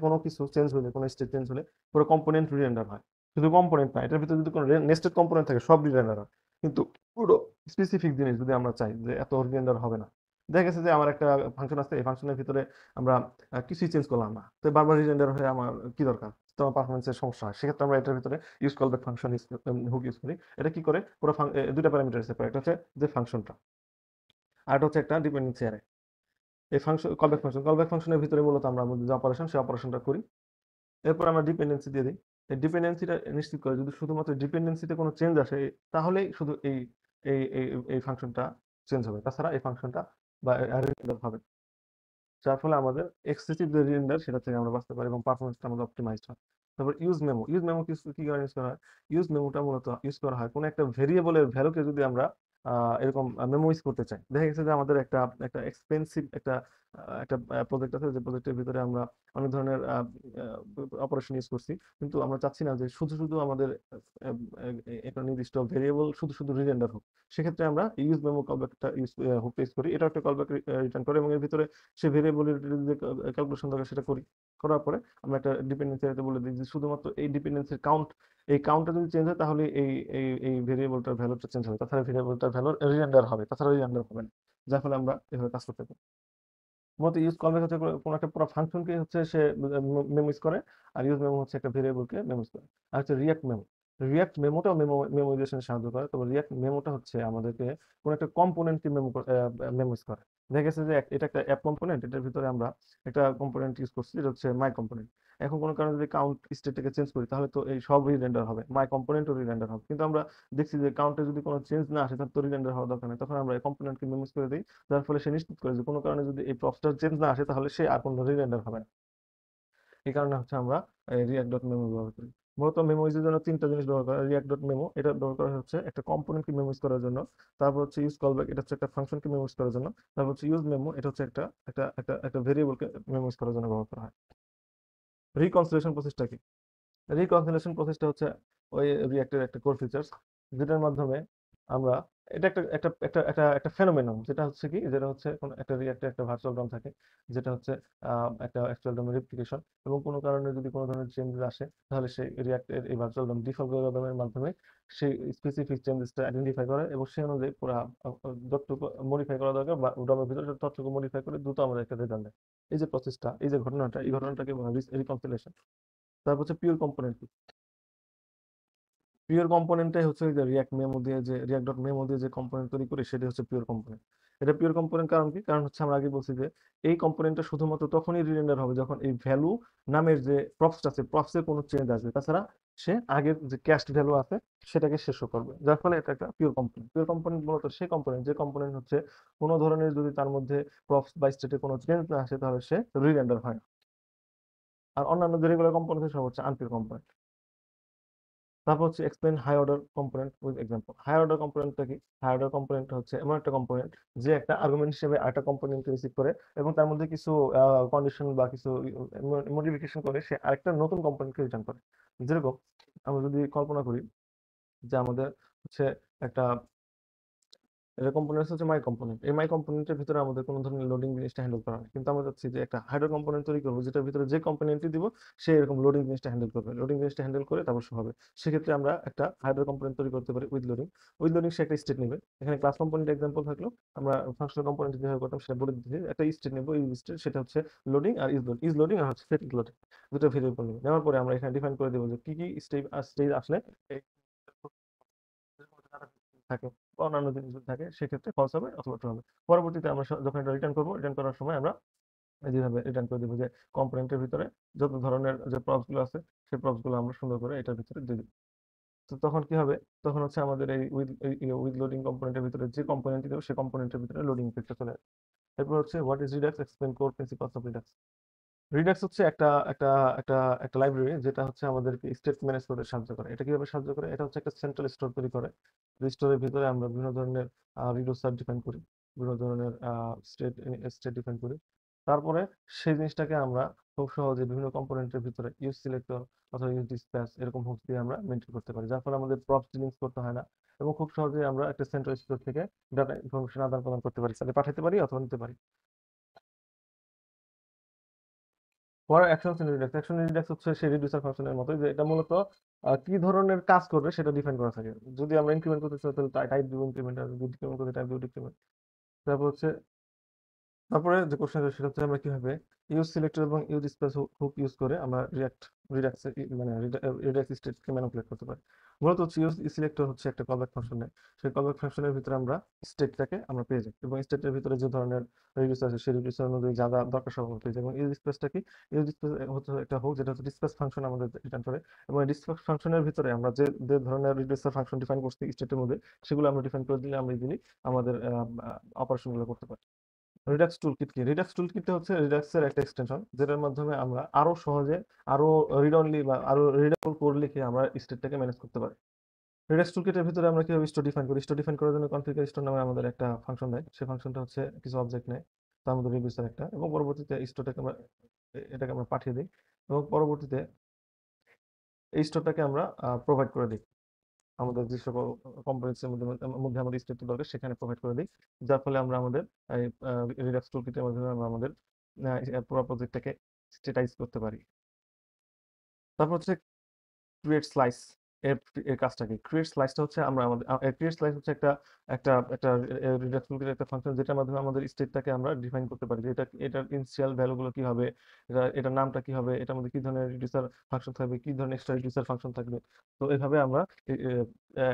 কোনো কিছু চেঞ্জ হলে, কোনো স্টেট চেঞ্জ হলে পুরো কম্পোনেন্ট রিরেন্ডার হয়। শুধু কম্পোনেন্ট না, এটার ভিতরে যদি কোনো নেস্টেড কম্পোনেন্ট থাকে, সব রিরেন্ডার হয়। কিন্তু পুরো স্পেসিফিক জিনিস যদি আমরা চাই যে এত রিরেন্ডার হবে না, দেখা গেছে যে আমার একটা ফাংশন আছে, এই ফাংশনের ভিতরে আমরা কিছুই চেঞ্জ করলাম না, তো বারবার রিরেন্ডার হয়ে আমার কি দরকার? তো আমার পারফরমেন্সের সমস্যা হয়। সেক্ষেত্রে আমরা এটার ভিতরে use callback function hook use করি। এটা কি করে? পুরো দুইটা প্যারামিটার সেপারেট, একটা হচ্ছে যে ফাংশনটা, আর একটা হচ্ছে একটা ডিপেন্ডেন্সি অ্যারে। এই ফাংশন কলব্যাক ফাংশনের ভিতরে মূলত আমরা আমাদের যে অপারেশন, সেই অপারেশনটা করি। এরপর আমরা ডিপেন্ডেন্সি দিয়ে দিই। এই ডিপেন্ডেন্সিটা নিশ্চিত করে যদি শুধুমাত্র ডিপেন্ডেন্সিতে কোনো চেঞ্জ আসে, তাহলেই শুধু এই এই এই ফাংশনটা চেঞ্জ হবে, তাছাড়া এই ফাংশনটা বা রিমাইন্ডার হবে, যার ফলে আমাদের এক্সেসিভ যে রিমাইন্ডার, সেটা থেকে আমরা বাঁচতে পারি এবং পারফরমেন্সটা আমাদের অপটিমাইজড হয়। তারপর ইউজ মেমো কি কারণে ইউজ করা হয়? ইউজ মেমোটা মূলত ইউজ করা হয় কোনো একটা ভেরিয়েবলের ভ্যালুকে যদি আমরা এরকম মেমোইজ করতে চাই। দেখা গেছে যে আমাদের একটা একটা এক্সপেন্সিভ একটা প্রজেক্ট আছে, যে প্রজেক্টের ভিতরে আমরা অনেক ধরনের অপারেশন ইউজ করছি, কিন্তু আমরা চাচ্ছি না যে শুধু শুধু আমাদের একটা নির্দিষ্ট ভেরিয়েবল শুধু শুধু রিরেন্ডার হোক। সেক্ষেত্রে আমরা ইউজ মেমো কলব্যাকটা হুক ইউজ করি, এটা একটা কলব্যাক রিটার্ন করে, এবং এর ভিতরে সে ভেরিয়েবলের যে ক্যালকুলেশন দরকার সেটা করি। করার পরে আমরা একটা ডিপেন্ডেন্সি এরিয়াতে বলে দিই যে শুধুমাত্র এই ডিপেন্ডেন্সির কাউন্ট, এই কাউন্টটা যদি চেঞ্জ হয়, তাহলে এই ভেরিয়েবলটার ভ্যালুটা চেঞ্জ হবে, তাছাড়া ভেরিয়েবলটার ভ্যালু রিরেন্ডার হবে, তাছাড়া রিরেন্ডার হবে না, যার ফলে আমরা এভাবে কাজ করতে পারি। মূলত ইউজ কলব্যাক হচ্ছে কোনো একটা পুরো ফাংশনকে হচ্ছে সে মেমোইজ করে, আর ইউজ মেমো হচ্ছে একটা ভেরিয়েবলকে মেমোইজ করে। আর হচ্ছে রিয়াক্ট মেমোটাও মেমোইজেশনে সাহায্য করে। তবে রিয়াক্ট মেমোটা হচ্ছে আমাদেরকে কোনো একটা কম্পোনেন্টকে মেমোইজ করে। দেখা গেছে যে এটা একটা অ্যাপ কম্পোনেন্ট, এটার ভিতরে আমরা একটা কম্পোনেন্ট ইউজ করছি, যেটা হচ্ছে মাই কম্পোনেন্ট। এখন কোনো কারণে যদি কাউন্ট স্টেটটাকে চেঞ্জ করি, তাহলে তো এই সব রিরেন্ডার হবে, মাই কম্পোনেন্টও রিরেন্ডার হবে। কিন্তু আমরা দেখছি যে কাউন্টে যদি কোনো চেঞ্জ না আসে, তাহলে তো রিরেন্ডার হওয়ার দরকার নেই, তখন আমরা এই কম্পোনেন্টকে মেমোইজ করে দিই, যার ফলে সে নিশ্চিত করে যে কোনো কারণে যদি এই প্রপসটার চেঞ্জ না আসে, তাহলে সে আর কোনো রিরেন্ডার হবে না। এই কারণে হচ্ছে আমরা রিয়াক্ট ডট মেমো ব্যবহার করি। মূলত মেমোইজের জন্য তিনটা জিনিস ব্যবহার করা হয়। রিয়াক্ট ডট মেমো এটা ব্যবহার করা হচ্ছে একটা কম্পোনেন্টকে মেমোইজ করার জন্য। তারপর হচ্ছে ইউজ কলব্যাক, এটা হচ্ছে একটা ফাংশনকে মেমোইজ করার জন্য। তারপর হচ্ছে ইউজ মেমো, এটা হচ্ছে একটা ভেরিয়েবলকে মেমোইজ করার জন্য ব্যবহার করা হয়। রিকনসিলেশন প্রসেসটা কি? রিকনসিলেশন প্রসেসটা হচ্ছে ওই রিঅ্যাক্টের একটা কোর ফিচার্স, যেটার মাধ্যমে আমরা এটা একটা ফেনোমেনন, যেটা হচ্ছে কোনো একটা রিঅ্যাক্টে একটা ভার্চুয়াল ডম থাকে, যেটা হচ্ছে একটা অ্যাকচুয়াল ডোমের রেপ্লিকেশন, এবং কোনো কারণে যদি কোনো ধরনের চেঞ্জ আসে, তাহলে সেই রিঅ্যাক্টের এই ভার্চুয়াল ডোম ডিফল্ট অ্যালগরিদমের মাধ্যমে সেই স্পেসিফিক চেঞ্জেসটা আইডেন্টিফাই করে, এবং সেই অনুযায়ী পুরো যতটুকু মডিফাই করা দরকার বা ডোমের ভিতরে ততটুকু মডিফাই করে দ্রুত আমাদের একটা রেজাল্ট দেয়। এই যে প্রসেসটা, এই যে ঘটনাটা, এই ঘটনাটাকে বলা হয় রিকনসিলেশন। তারপর হচ্ছে পিওর কম্পোনেন্ট। পিওর কম্পোনেন্টটাই হচ্ছে ওই যে রিয়াক্ট ডট মেমো দিয়ে যে কম্পোনেন্ট তৈরি করি, সেটা হচ্ছে পিওর কম্পোনেন্ট। এটা পিওর কম্পোনেন্ট কারণ কি? কারণ হচ্ছে আমরা আগে বলছি যে এই কম্পোনেন্টটা শুধুমাত্র তখনই রিরেন্ডার হবে যখন এই ভ্যালু নামের যে প্রপসটা আছে, প্রপসের কোনো চেঞ্জ আসবে, তাছাড়া সে আগের যে ক্যাস্ট ভ্যালু আছে সেটাকে শেষ করবে, যার ফলে এটা একটা পিওর কম্পোনেন্ট। পিওর কম্পোনেন্ট মূলত সেই কম্পোনেন্ট, যে কম্পোনেন্ট হচ্ছে কোনো ধরনের যদি তার মধ্যে প্রপস বা স্টেটে কোনো চেঞ্জ না আসে, তাহলে সে রিরেন্ডার হয় না। আর অন্যান্য যে রেগুলার কম্পোনেন্ট সব হচ্ছে আনপিওর কম্পোনেন্ট। তারপর হচ্ছে explain high order component with example. High order কম্পোনেন্টটা কি? হাই অর্ডার কম্পোনেন্ট হচ্ছে এমন একটা কম্পোনেন্ট, যে একটা আর্গুমেন্ট হিসেবে আরেকটা কম্পোনেন্টকে রিসিভ করে, এবং তার মধ্যে কিছু কন্ডিশন বা কিছু মডিফিকেশন করে সে আরেকটা নতুন কম্পোনেন্টকে রিটার্ন করে। যেরকম আমরা যদি কল্পনা করি যে আমাদের হচ্ছে একটা এটা কম্পোনেন্টস হচ্ছে মাই কম্পোনেন্ট। এই মাই কম্পোনেন্টের ভিতরে আমাদের কোনো ধরনের লোডিং জিনিসটা হ্যান্ডেল করা হয়, কিন্তু আমরা চাচ্ছি যে একটা হাইড্রো কম্পোনেন্ট তৈরি করবো যেটার ভিতরে যে কম্পোনেন্টই দিব সে এরকম লোডিং জিনিসটা হ্যান্ডেল করবে, লোডিং জিনিসটা হ্যান্ডেল করে তারপর শো হবে। সেক্ষেত্রে আমরা একটা হাইড্রো কম্পোনেন্ট তৈরি করতে পারি উইথ লোডিং। উইথ লোডিং সে একটা স্টেট নেবে, এখানে ক্লাস কম্পোনেন্ট এক্সাম্পল থাকলো, আমরা ফাংশনাল কম্পোনেন্ট যেভাবে করতাম সেটা বলে দিচ্ছি। একটা স্টেট নেবো, এই স্টেট সেটা হচ্ছে লোডিং আর ইজ লোডিং আর হচ্ছে সেট লোডিং, দুটো ভেরিয়েবল নেবে। নেওয়ার পরে আমরা এখানে ডিফাইন করে দেবো যে কি কি স্টেজ আসলে এই থাকে বা অন্যান্য জিনিস যদি থাকে সেক্ষেত্রে ফলস হবে অথবা ট্রু হবে। পরবর্তীতে আমরা যখন এটা রিটার্ন করবো, রিটার্ন করার সময় আমরা যেভাবে রিটার্ন করে দিব যে কম্পোনেন্টের ভিতরে যত ধরনের যে প্রপস গুলো আছে সেই প্রপস গুলো আমরা সুন্দর করে এটার ভিতরে দিয়ে দিব। তো তখন কি হবে, তখন হচ্ছে আমাদের এই উইথ লোডিং কম্পোনেন্টের ভিতরে যে কম্পোনেন্ট দেবো সেই কম্পোনেন্টের ভিতরে লোডিং ইফেক্টটা চলে আসবে। এরপর হচ্ছে what is Redux, explain core principles of Redux. Redux হচ্ছে একটা একটা একটা একটা লাইব্রেরি যেটা হচ্ছে আমাদেরকে স্টেট ম্যানেজ করতে সাহায্য করে। এটা কিভাবে সাহায্য করে, এটা হচ্ছে একটা সেন্ট্রাল স্টোর তৈরি করে। যে স্টোরের ভিতরে আমরা বিভিন্ন ধরনের রিসোর্স ডিফাইন করি, বিভিন্ন ধরনের স্টেট স্টেট ডিফাইন করি। তারপরে সেই জিনিসটাকে আমরা খুব সহজে বিভিন্ন কম্পোনেন্টের ভিতরে ইউজ সিলেক্টর অথবা ইউজ ডিসপ্যাচ এরকম হুকস দিয়ে আমরা মেনটেন করতে পারি, যার ফলে আমাদের প্রপস ডিলিংস করতে হয় না এবং খুব সহজে আমরা একটা সেন্ট্রাল স্টোর থেকে ডাটা ইনফরমেশন আদান প্রদান করতে পারি, তাহলে পাঠাতে পারি অথবা নিতে পারি। পরে অ্যাকশন রিডাক্স, অ্যাকশন রিডাক্স হচ্ছে সেই রিডিউসার ফাংশনের মতোই, যে এটা মূলত কি ধরনের কাজ করবে সেটা ডিফাইন করা থাকে। যদি আমরা ইনক্রিমেন্ট করতে চাই তাহলে টাইপ দিব ইনক্রিমেন্ট, আর যদি ডিক্রিমেন্ট করতে টাইপ দিব ডিক্রিমেন্ট। তারপর হচ্ছে তারপরে যে কোশ্চেন সেটা হচ্ছে আমরা কিভাবে ইউজ সিলেক্টর এবং ইউজ স্পেস হুক ইউজ করে আমরা রিডাক্স মানে রিডাক্স স্টেটকে ম্যানিপুলেট করতে পারি। মূলত হচ্ছে ইউজ সিলেক্টর হচ্ছে একটা কলব্যাক ফাংশন নেয়, সেই কলব্যাক ফাংশনের ভিতরে আমরা স্টেটটাকে আমরা পেয়ে যাই এবং স্টেটের ভিতরে যে ধরনের রিডিউস আছে সেই রিডিউসার অনুযায়ী যা যা দরকার সব আমরা পেয়ে যাই। এবং ইউজ স্পেসটা কি, ইউজ স্পেস হচ্ছে একটা হুক যেটা হচ্ছে ডিসপ্লেস ফাংশন আমাদের রিটার্ন করে, এবং ডিসপ্লেস ফাংশনের ভিতরে আমরা যে যে ধরনের রিডিউসার ফাংশন ডিফাইন করছি স্টেটের মধ্যে সেগুলো আমরা ডিফাইন করে দিলে আমরা ইজিলি আমাদের অপারেশনগুলো করতে পারি। রিডাক্স টুলকিট কি, রিডাক্স টুলকিটটা হচ্ছে রিডাক্সের একটা এক্সটেনশন যেটার মাধ্যমে আমরা আরো সহজে আরো রিড অনলি বা আরো রিডেবল কোড লিখে আমরা স্টেটটাকে ম্যানেজ করতে পারি। রিডাক্স টুলকিটের ভিতরে আমরা কিভাবে স্টোর ডিফাইন করি, স্টোর ডিফাইন করার জন্য কনফিগার স্টোর নামে আমাদের একটা ফাংশন দেয়, সেই ফাংশনটা হচ্ছে কিছু অবজেক্ট নেয়, তার মধ্যে রিডিউসার একটা, এবং পরবর্তীতে স্টোরটাকে আমরা এটাকে আমরা পাঠিয়ে দিই এবং পরবর্তীতে এই স্টোরটাকে আমরা প্রোভাইড করে দিই আমাদের যে সকল কম্পোনেন্টস এর মধ্যে মধ্যে আমাদের স্টেট দরকার সেখানে প্রোভাইড করে দিই, যার ফলে আমরা আমাদের এই রিডাক্স টুলকিটের মাধ্যমে আমরা আমাদের পুরো প্রজেক্টটাকে স্টেটাইজ করতে পারি। তারপর হচ্ছে ক্রিয়েট স্লাইস, এর এর কাজটা কি, ক্রিয়েট স্লাইসটা হচ্ছে আমরা আমাদের ক্রিয়েট স্লাইস হচ্ছে একটা একটা একটা রিডাক্স টুলকিটের একটা ফাংশন যেটার মাধ্যমে আমাদের স্টেটটাকে আমরা ডিফাইন করতে পারি যে এটা এটার ইনিশিয়াল ভ্যালুগুলো কি হবে, এটার নামটা কি হবে, এটার মধ্যে কি ধরনের রিডিউসার ফাংশন থাকবে, কি ধরনের এক্সট্রা রিডিউসার ফাংশন থাকবে। তো এইভাবে আমরা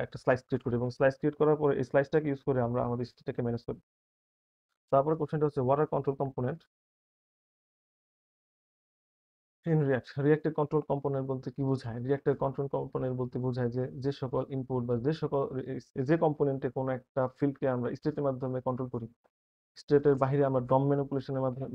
একটা স্লাইস ক্রিয়েট করি এবং স্লাইস ক্রিয়েট করার পরে এই স্লাইসটাকে ইউজ করে আমরা আমাদের স্টেটটাকে ম্যানেজ করি। তারপরে কোশ্চেনটা হচ্ছে what are control component in React, রিয়াক্টের কন্ট্রোল কম্পোনেন্ট বলতে কি বোঝায়, রিয়াক্টের কন্ট্রোল কম্পোনেন্ট বলতে বোঝায় যে যে সকল ইনপুট বা যে সকল যে কম্পোনেন্টে কোনো একটা ফিল্ডকে আমরা স্টেটের মাধ্যমে কন্ট্রোল করি, স্টেটের বাহিরে আমরা ডম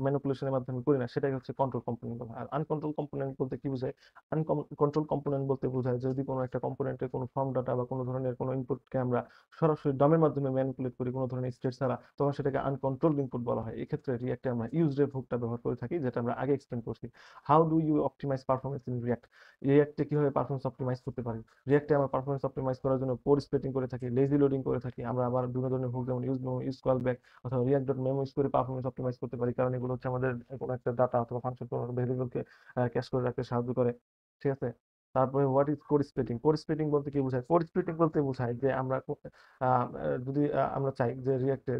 ম্যানিপুলেশনের মাধ্যমে করি না, সেটাই হচ্ছে কন্ট্রোল কম্পোনেন্ট বলা হয়। আর আনকন্ট্রোল কম্পোনেন্ট বলতে কি বোঝায়, আনকন্ট্রোল কম্পোনেন্ট বলতে বোঝায় যদি কোনো একটা কম্পোনেন্টের কোনো ফর্ম ডাটা বা কোনো ধরনের কোনো ইনপুটকে আমরা সরাসরি ডমের মাধ্যমে ম্যানিপুলেট করি কোনো ধরনের স্টেট ছাড়া, তখন সেটাকে আনকন্ট্রোলড ইনপুট বলা হয়। এক্ষেত্রে রিয়াক্টে আমরা ইউজ রেভ হুকটা ব্যবহার করে থাকি, যেটা আমরা আগে এক্সপ্লেন করছি। How do you optimize performance in React, রিয়াক্টে কিভাবে পারফরমেন্স অপটিমাইজ করতে পারি। রিয়াক্টে আমরা পারফরমেন্স অপটিমাইজ করার জন্য কোড স্প্লিটিং করে থাকি, লেজি লোডিং করে থাকি, আমরা আবার বিভিন্ন ধরনের হুক যেমন ইউজ কল ব্যাক অথবা রিয়াক্ট ডট মেমো ইউজ করে পারফরমেন্স অপটিমাইজ করতে পারি, কারণ এগুলো হচ্ছে আমাদের কোনো একটা ডাটা অথবা ফাংশন কোনো ভেরিয়েবলকে ক্যাশ করে রাখতে সাহায্য করে। ঠিক আছে। তারপরে what is code splitting, code splitting বলতে কি বোঝায়, কোড স্প্লিটিং বলতে বোঝায় যে আমরা যদি আমরা চাই যে রিয়াক্টে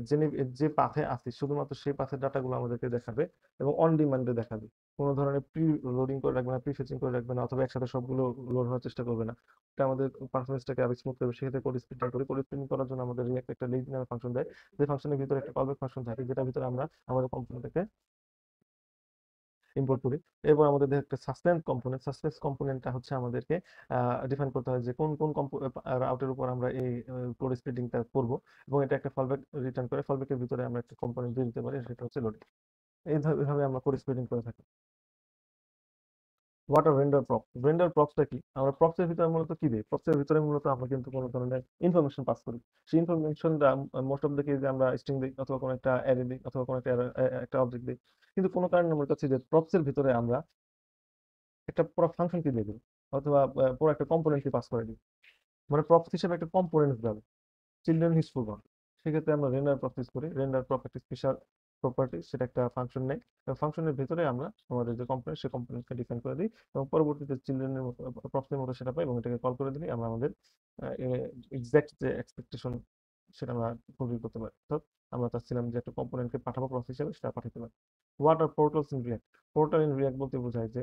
যে পাথে আছি শুধুমাত্র সেই পাথের ডাটাগুলো আমাদেরকে দেখাবে এবং অন ডিমান্ডে দেখাবে, কোনো ধরনের প্রি লোডিং করে রাখবে না, প্রি ফেচিং করে রাখবে না, অথবা একসাথে সবগুলো লোড হওয়ার চেষ্টা করবে না। এটা আমাদের পারফরমেন্সটাকে আরো স্মুথ করবে, সেক্ষেত্রে কোড স্প্লিটিং করি। কোড স্প্লিটিং করার জন্য আমাদের রিয়াক্ট একটা লেজি নামে ফাংশন দেয়, যে ফাংশনের ভিতরে একটা কলব্যাক ফাংশন থাকে যেটার ভিতরে আমরা আমাদের কম্পোনেন্টটাকে ইম্পোর্ট করি। এরপর আমাদের একটা সাসপেন্স কম্পোনেন্টটা হচ্ছে আমাদেরকে ডিফাইন করতে হয় যে কোন কোন রাউটের উপর আমরা এই কোড স্প্লিটিংটা করব, এবং এটা একটা ফলব্যাক রিটার্ন করে, ফলব্যাকের ভিতরে আমরা একটা কম্পোনেন্ট দিয়ে দিতে পারি, সেটা হচ্ছে লোডিং। এইভাবে আমরা কোড স্প্লিটিং করে থাকি। What are vendor prop, vendor প্রপসটা কি, আমরা প্রপস এর ভিতরে মূলত কি দিই, প্রপস এর ভিতরে মূলত আমরা কিন্তু কোনো ধরনের ইনফরমেশন পাস করি। সেই ইনফরমেশনটা মোস্ট অফ দ্য কেসে আমরা স্ট্রিং দিই অথবা কোনো একটা অ্যারে দিই অথবা কোনো একটা একটা অবজেক্ট দিই, কিন্তু কোনো কারণে আমরা চাচ্ছি যে প্রপস এর ভিতরে আমরা একটা পুরো ফাংশন কি দিয়ে দিই অথবা পুরো একটা কম্পোনেন্ট কি পাস করে দিই, মানে প্রপস হিসেবে একটা কম্পোনেন্ট দেবে, চিলড্রেন হিজ ফুড। সেক্ষেত্রে আমরা রেন্ডার প্রসেস করি। রেন্ডার প্রপার্টি স্পেশাল প্রপার্টি, সেটা একটা ফাংশন নেই। ফাংশনের ভিতরে আমরা আমাদের যে কম্পোনেন্ট, সেই কম্পোনেন্টকে ডিফাইন করে দিই এবং পরবর্তীতে চিলড্রেনের মতো প্রক্সির মতো সেটা পাই এবং এটাকে কল করে দিলেই আমরা আমাদের এক্সাক্ট যে এক্সপেকটেশন সেটা আমরা ফুলফিল করতে পারি। অর্থাৎ আমরা চাচ্ছিলাম যে একটা কম্পোনেন্টকে পাঠাবো প্রসেস হিসেবে, সেটা পাঠাতে পারি। What are portals in react? Portal in react বলতে বোঝায় যে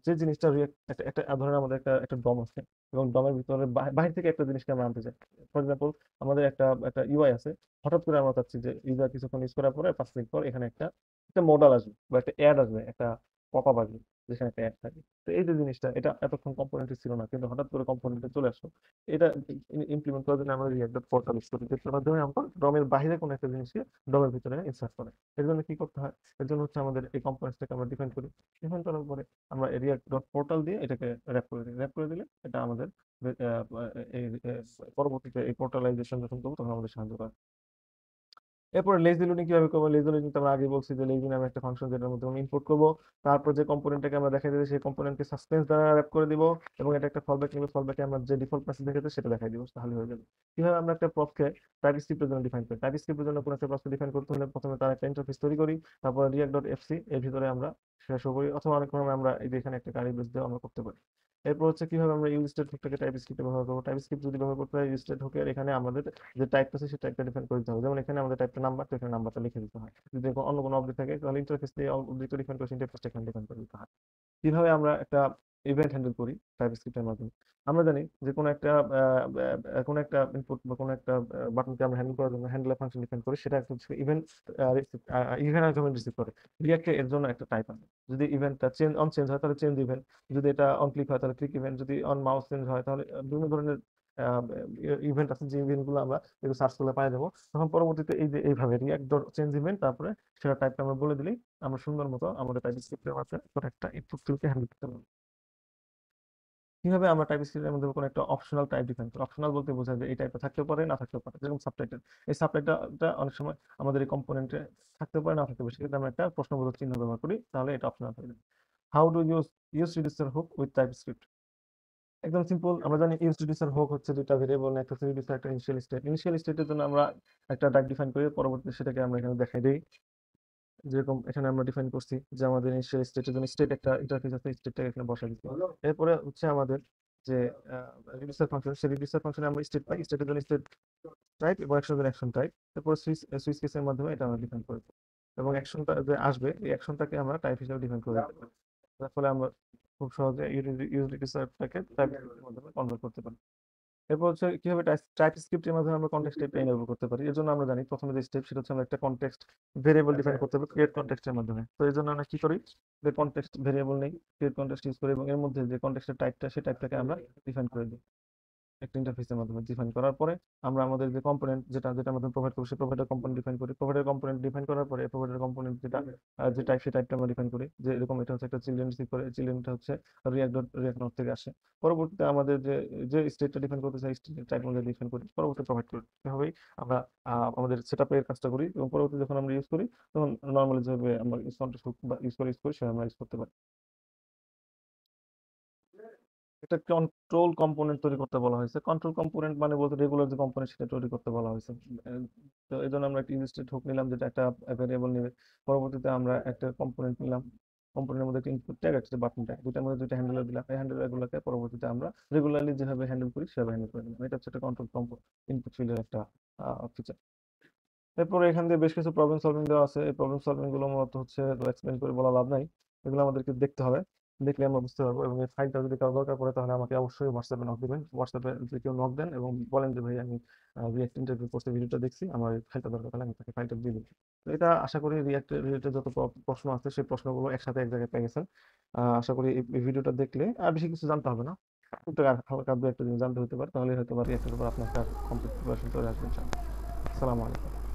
যে জিনিসটা রিয়েক্ট একটা একটা ধরেন আমাদের একটা ডম আছে এবং ডমের ভিতরে বাহির থেকে একটা জিনিসকে আমরা আনতে চাই। ফর এক্সাম্পল, আমাদের একটা একটা ইউআই আছে। হঠাৎ করে আমরা চাচ্ছি যে ইউজার কিছুক্ষণ ইউজ করার পরে 5 মিনিট পর এখানে একটা একটা মডেল আসবে বা একটা অ্যাড আসবে, একটা পপ আপ আসবে যেখানে একটা অ্যাড থাকে। তো এই যে জিনিসটা, এটা এতক্ষণ কম্পোনেন্টে ছিল না, কিন্তু হঠাৎ করে কম্পোনেন্টে চলে আসলো। এটা ইমপ্লিমেন্ট করার জন্য আমরা রিয়াক্ট পোর্টাল ইউজ করি, যেটার মাধ্যমে আমরা ডমের বাইরে কোনো একটা জিনিসকে ডমের ভিতরে ইনসার্ট করে। এর জন্য কি করতে হয়? এর জন্য হচ্ছে আমাদের এই কম্পোনেন্টটাকে আমরা ডিফাইন করি। ডিফাইন করার পরে আমরা রিয়াক্ট ডট পোর্টাল দিয়ে এটাকে র্যাপ করে দিই। র্যাপ করে দিলে এটা আমাদের এই পরবর্তীতে এই পোর্টালাইজেশন যখন করবো তখন আমাদের সাহায্য করে। এরপরে লেজি লোডিং কিভাবে করবো? লেজি লোডিং তো আমরা আগে বলছি যে লেজি নামে একটা ফাংশন, যেটার মধ্যে আমরা ইনপুট করবো। তারপর যে কম্পোনেন্টটাকে আমরা দেখাই দিই সেই কম্পোনেন্টকে সাসপেন্স দ্বারা র্যাপ করে দিব এবং এটা একটা ফলব্যাক নিবে। ফলব্যাকে আমরা যে ডিফল্ট মেসেজ দেখাতে সেটা দেখাই দিব, তাহলে হয়ে যাবে। কিভাবে আমরা একটা প্রপকে টাইপস্ক্রিপ্টের জন্য ডিফাইন করি? টাইপস্ক্রিপ্টের জন্য কোনো একটা প্রপকে ডিফাইন করতে হলে প্রথমে তার একটা ইন্টারফেস তৈরি করি, তারপর রিয়াক্ট ডট এফসি এর ভিতরে আমরা সেটা শো করি, অথবা অনেক সময় আমরা এই যে এখানে একটা কারি বেস দিয়ে আমরা করতে পারি। এরপর হচ্ছে কিভাবে আমরা ইউজ স্টেট হুকটাকে টাইপস্ক্রিপ্টে ব্যবহার করবো? টাইপস্ক্রিপ্ট যদি ব্যবহার করতে হয়, ইউজ স্টেট হুকের এখানে আমাদের যে টাইপটা আছে সেই টাইপটা ডিফাইন করে দিতে হবে। যেমন এখানে আমাদের টাইপটা নাম্বার, তো এখানে নাম্বারটা লিখে দিতে হয়। যদি অন্য কোনো অবজেক্ট থাকে তাহলে ইন্টারফেস দিয়ে অবজেক্ট ডিফাইন করে ইন্টারফেসটা এখানে ডিফাইন করে দিতে হয়। কিভাবে আমরা একটা ইভেন্ট হ্যান্ডেল করি টাইপস্ক্রিপ্টের মাধ্যমে? আমরা জানি যে কোনো একটা ইনপুট বা কোনো একটা বাটনকে আমরা হ্যান্ডেল করার জন্য হ্যান্ডলার ফাংশন ডিফাইন করি, সেটা হচ্ছে ইভেন্ট ইভেন্ট আর্গুমেন্ট রিসিভ করে। রিঅ্যাক্টে এর জন্য একটা টাইপ আছে। যদি ইভেন্টটা চেঞ্জ হয় তাহলে চেঞ্জ ইভেন্ট, যদি এটা অন ক্লিক হয় তাহলে ক্লিক ইভেন্ট, যদি অন মাউস চেঞ্জ হয় তাহলে বিভিন্ন ধরনের ইভেন্ট আছে, যে ইভেন্টগুলো আমরা এগুলো সার্চ করলে পাই যাবো। তখন পরবর্তীতে এই যে এইভাবে রিঅ্যাক্ট ডট চেঞ্জ ইভেন্ট, তারপরে সেটা টাইপটা আমরা বলে দিলেই আমরা সুন্দর মতো আমাদের টাইপস্ক্রিপ্টের মাধ্যমে কোনো একটা ইনপুট ফিল্ডকে হ্যান্ডেল করতে পারবো। কিভাবে আমরা টাইপস্ক্রিপ্টের মধ্যে কোনো একটা অপশনাল টাইপ ডিফাইন করি? অপশনাল বলতে বোঝায় যে এই টাইপটা থাকতেও পারে, না থাকতেও পারে। যেরকম সাবটাইটেল, এই সাবটাইটেলটা অনেক সময় আমাদের এই কম্পোনেন্টে থাকতে পারে, না থাকতে পারে। সেক্ষেত্রে আমরা একটা প্রশ্নবোধক চিহ্ন ব্যবহার করি, তাহলে এটা অপশনাল হয়ে যায়। How do use reducer hook with TypeScript? একদম সিম্পল। আমরা জানি ইউজ রিডিউসার হুক হচ্ছে দুইটা ভেরিয়েবল, একটা রিডিউসার, একটা ইনিশিয়াল স্টেট। ইনিশিয়াল স্টেটের জন্য আমরা একটা টাইপ ডিফাইন করি, পরবর্তীতে সেটাকে আমরা এখানে দেখাই দিই। যেরকম এখানে আমরা ডিফাইন করছি যে আমাদের ইনিশিয়াল স্টেটের জন্য স্টেট একটা ইন্টারফেস আছে, স্টেটটাকে এখানে বসাই দিচ্ছি। এরপরে হচ্ছে আমাদের যে রিডিউসার ফাংশন, সেই রিডিউসার ফাংশনে আমরা স্টেট পাই, স্টেটের জন্য স্টেট টাইপ এবং অ্যাকশনের জন্য অ্যাকশন টাইপ। তারপর সুইচ কেসের মাধ্যমে এটা আমরা ডিফাইন করে দিই এবং অ্যাকশনটা যে আসবে এই অ্যাকশনটাকে আমরা টাইপ হিসেবে ডিফাইন করে দিতে পারি। যার ফলে আমরা খুব সহজে ইউজ রিডিউসারটাকে টাইপ মাধ্যমে কনভার্ট করতে পারি। এরপর হচ্ছে কিভাবে টাইপ স্ক্রিপ্টের মাধ্যমে আমরা কনটেক্সট টাইপটা এনেবল করতে পারি। এর জন্য আমরা জানি প্রথমে যে স্টেপ সেটা হচ্ছে আমরা একটা কনটেক্সট ভেরিয়েবল ডিফাইন করতে হবে, ক্রিয়েট কনটেক্সটের মাধ্যমে। তো এই জন্য আমরা কি করি? যে কনটেক্সট ভেরিয়েবল নেই, ক্রিয়েট কনটেক্সট ইউজ করি এবং এর মধ্যে যে কনটেক্সটের টাইপটা সেই টাইপটাকে আমরা ডিফাইন করে দিই একটা ইন্টারফেসের মাধ্যমে। ডিফাইন করার পরে আমরা আমাদের যে কম্পোনেন্ট যেটা মাধ্যমে প্রোভাইড করবো সেই প্রোভাইডার কম্পোনেন্ট ডিফাইন করি। প্রোভাইডার কম্পোনেন্ট ডিফাইন করার পরে প্রোভাইডার কম্পোনেন্ট যেটা যে টাইপ সেই টাইপটা আমরা ডিফাইন করি। যে এরকম এটা হচ্ছে একটা চিলড্রেন রিসিভ করে, চিলড্রেনটা হচ্ছে রিয়াক্ট নোড থেকে আসে। পরবর্তীতে আমাদের যে যে স্টেটটা ডিফাইন করতে চাই স্টেট টাইপ অনুযায়ী ডিফাইন করি, পরবর্তী প্রোভাইড করি। এভাবেই আমরা আমাদের সেটআপের কাজটা করি এবং পরবর্তী যখন আমরা ইউজ করি তখন নর্মালি যেভাবে আমরা ইউজ করি সেভাবে আমরা ইউজ করতে পারি। এটা কন্ট্রোল কম্পোনেন্ট তৈরি করতে বলা হয়েছে। কন্ট্রোল কম্পোনেন্ট মানে বলতে রেগুলার যে কম্পোনেন্ট সেটা তৈরি করতে বলা হয়েছে। তো এই জন্য আমরা একটা ইনস্টেন্ট হুক নিলাম যেটা একটা ভেরিয়েবল নেবে। পরবর্তীতে আমরা একটা কম্পোনেন্ট নিলাম, কম্পোনেন্টের মধ্যে একটা ইনপুট ট্যাগ একটা বাটন ট্যাগ, দুটার মধ্যে দুইটা হ্যান্ডেলার দিলাম। এই হ্যান্ডেলার গুলোকে পরবর্তীতে আমরা রেগুলারলি যেভাবে হ্যান্ডেল করি সেভাবে হ্যান্ডেল করে দিলাম। এটা হচ্ছে একটা কন্ট্রোল ইনপুট ফিল্ডের একটা ফিচার। এরপরে এখান দিয়ে বেশ কিছু প্রবলেম সলভিং দেওয়া আছে। এই প্রবলেম সলভিং গুলো মূলত হচ্ছে এক্সপ্লেন করে বলা লাভ নাই, এগুলো আমাদেরকে দেখতে হবে, দেখলে আমরা বুঝতে পারবো। এবং এই ফাইলটা যদি কারো দরকার পড়ে তাহলে আমাকে অবশ্যই হোয়াটসঅ্যাপে নক দিবেন। হোয়াটসঅ্যাপে যদি কেউ নক দেন এবং বলেন যে ভাই আমি রিয়াক্ট ইন্টারভিউ কোর্সে ভিডিওটা দেখছি, আমার এই ফাইলটা দরকার, তাহলে আমি তাকে ফাইলটা দিয়ে দিই। তো এটা আশা করি রিয়াক্ট রিলেটেড যত প্রশ্ন আছে সেই প্রশ্নগুলো একসাথে এক জায়গায় পেয়ে গেছেন। আশা করি এই ভিডিওটা দেখলে আর বেশি কিছু জানতে হবে না, কিন্তু হালকা দু একটা জিনিস জানতে হতে পারে, তাহলে হয়তো রিয়াক্টের উপর আপনার একটা কমপ্লিট প্রিপারেশন চলে আসবে ইনশাআল্লাহ। আসসালামু আলাইকুম।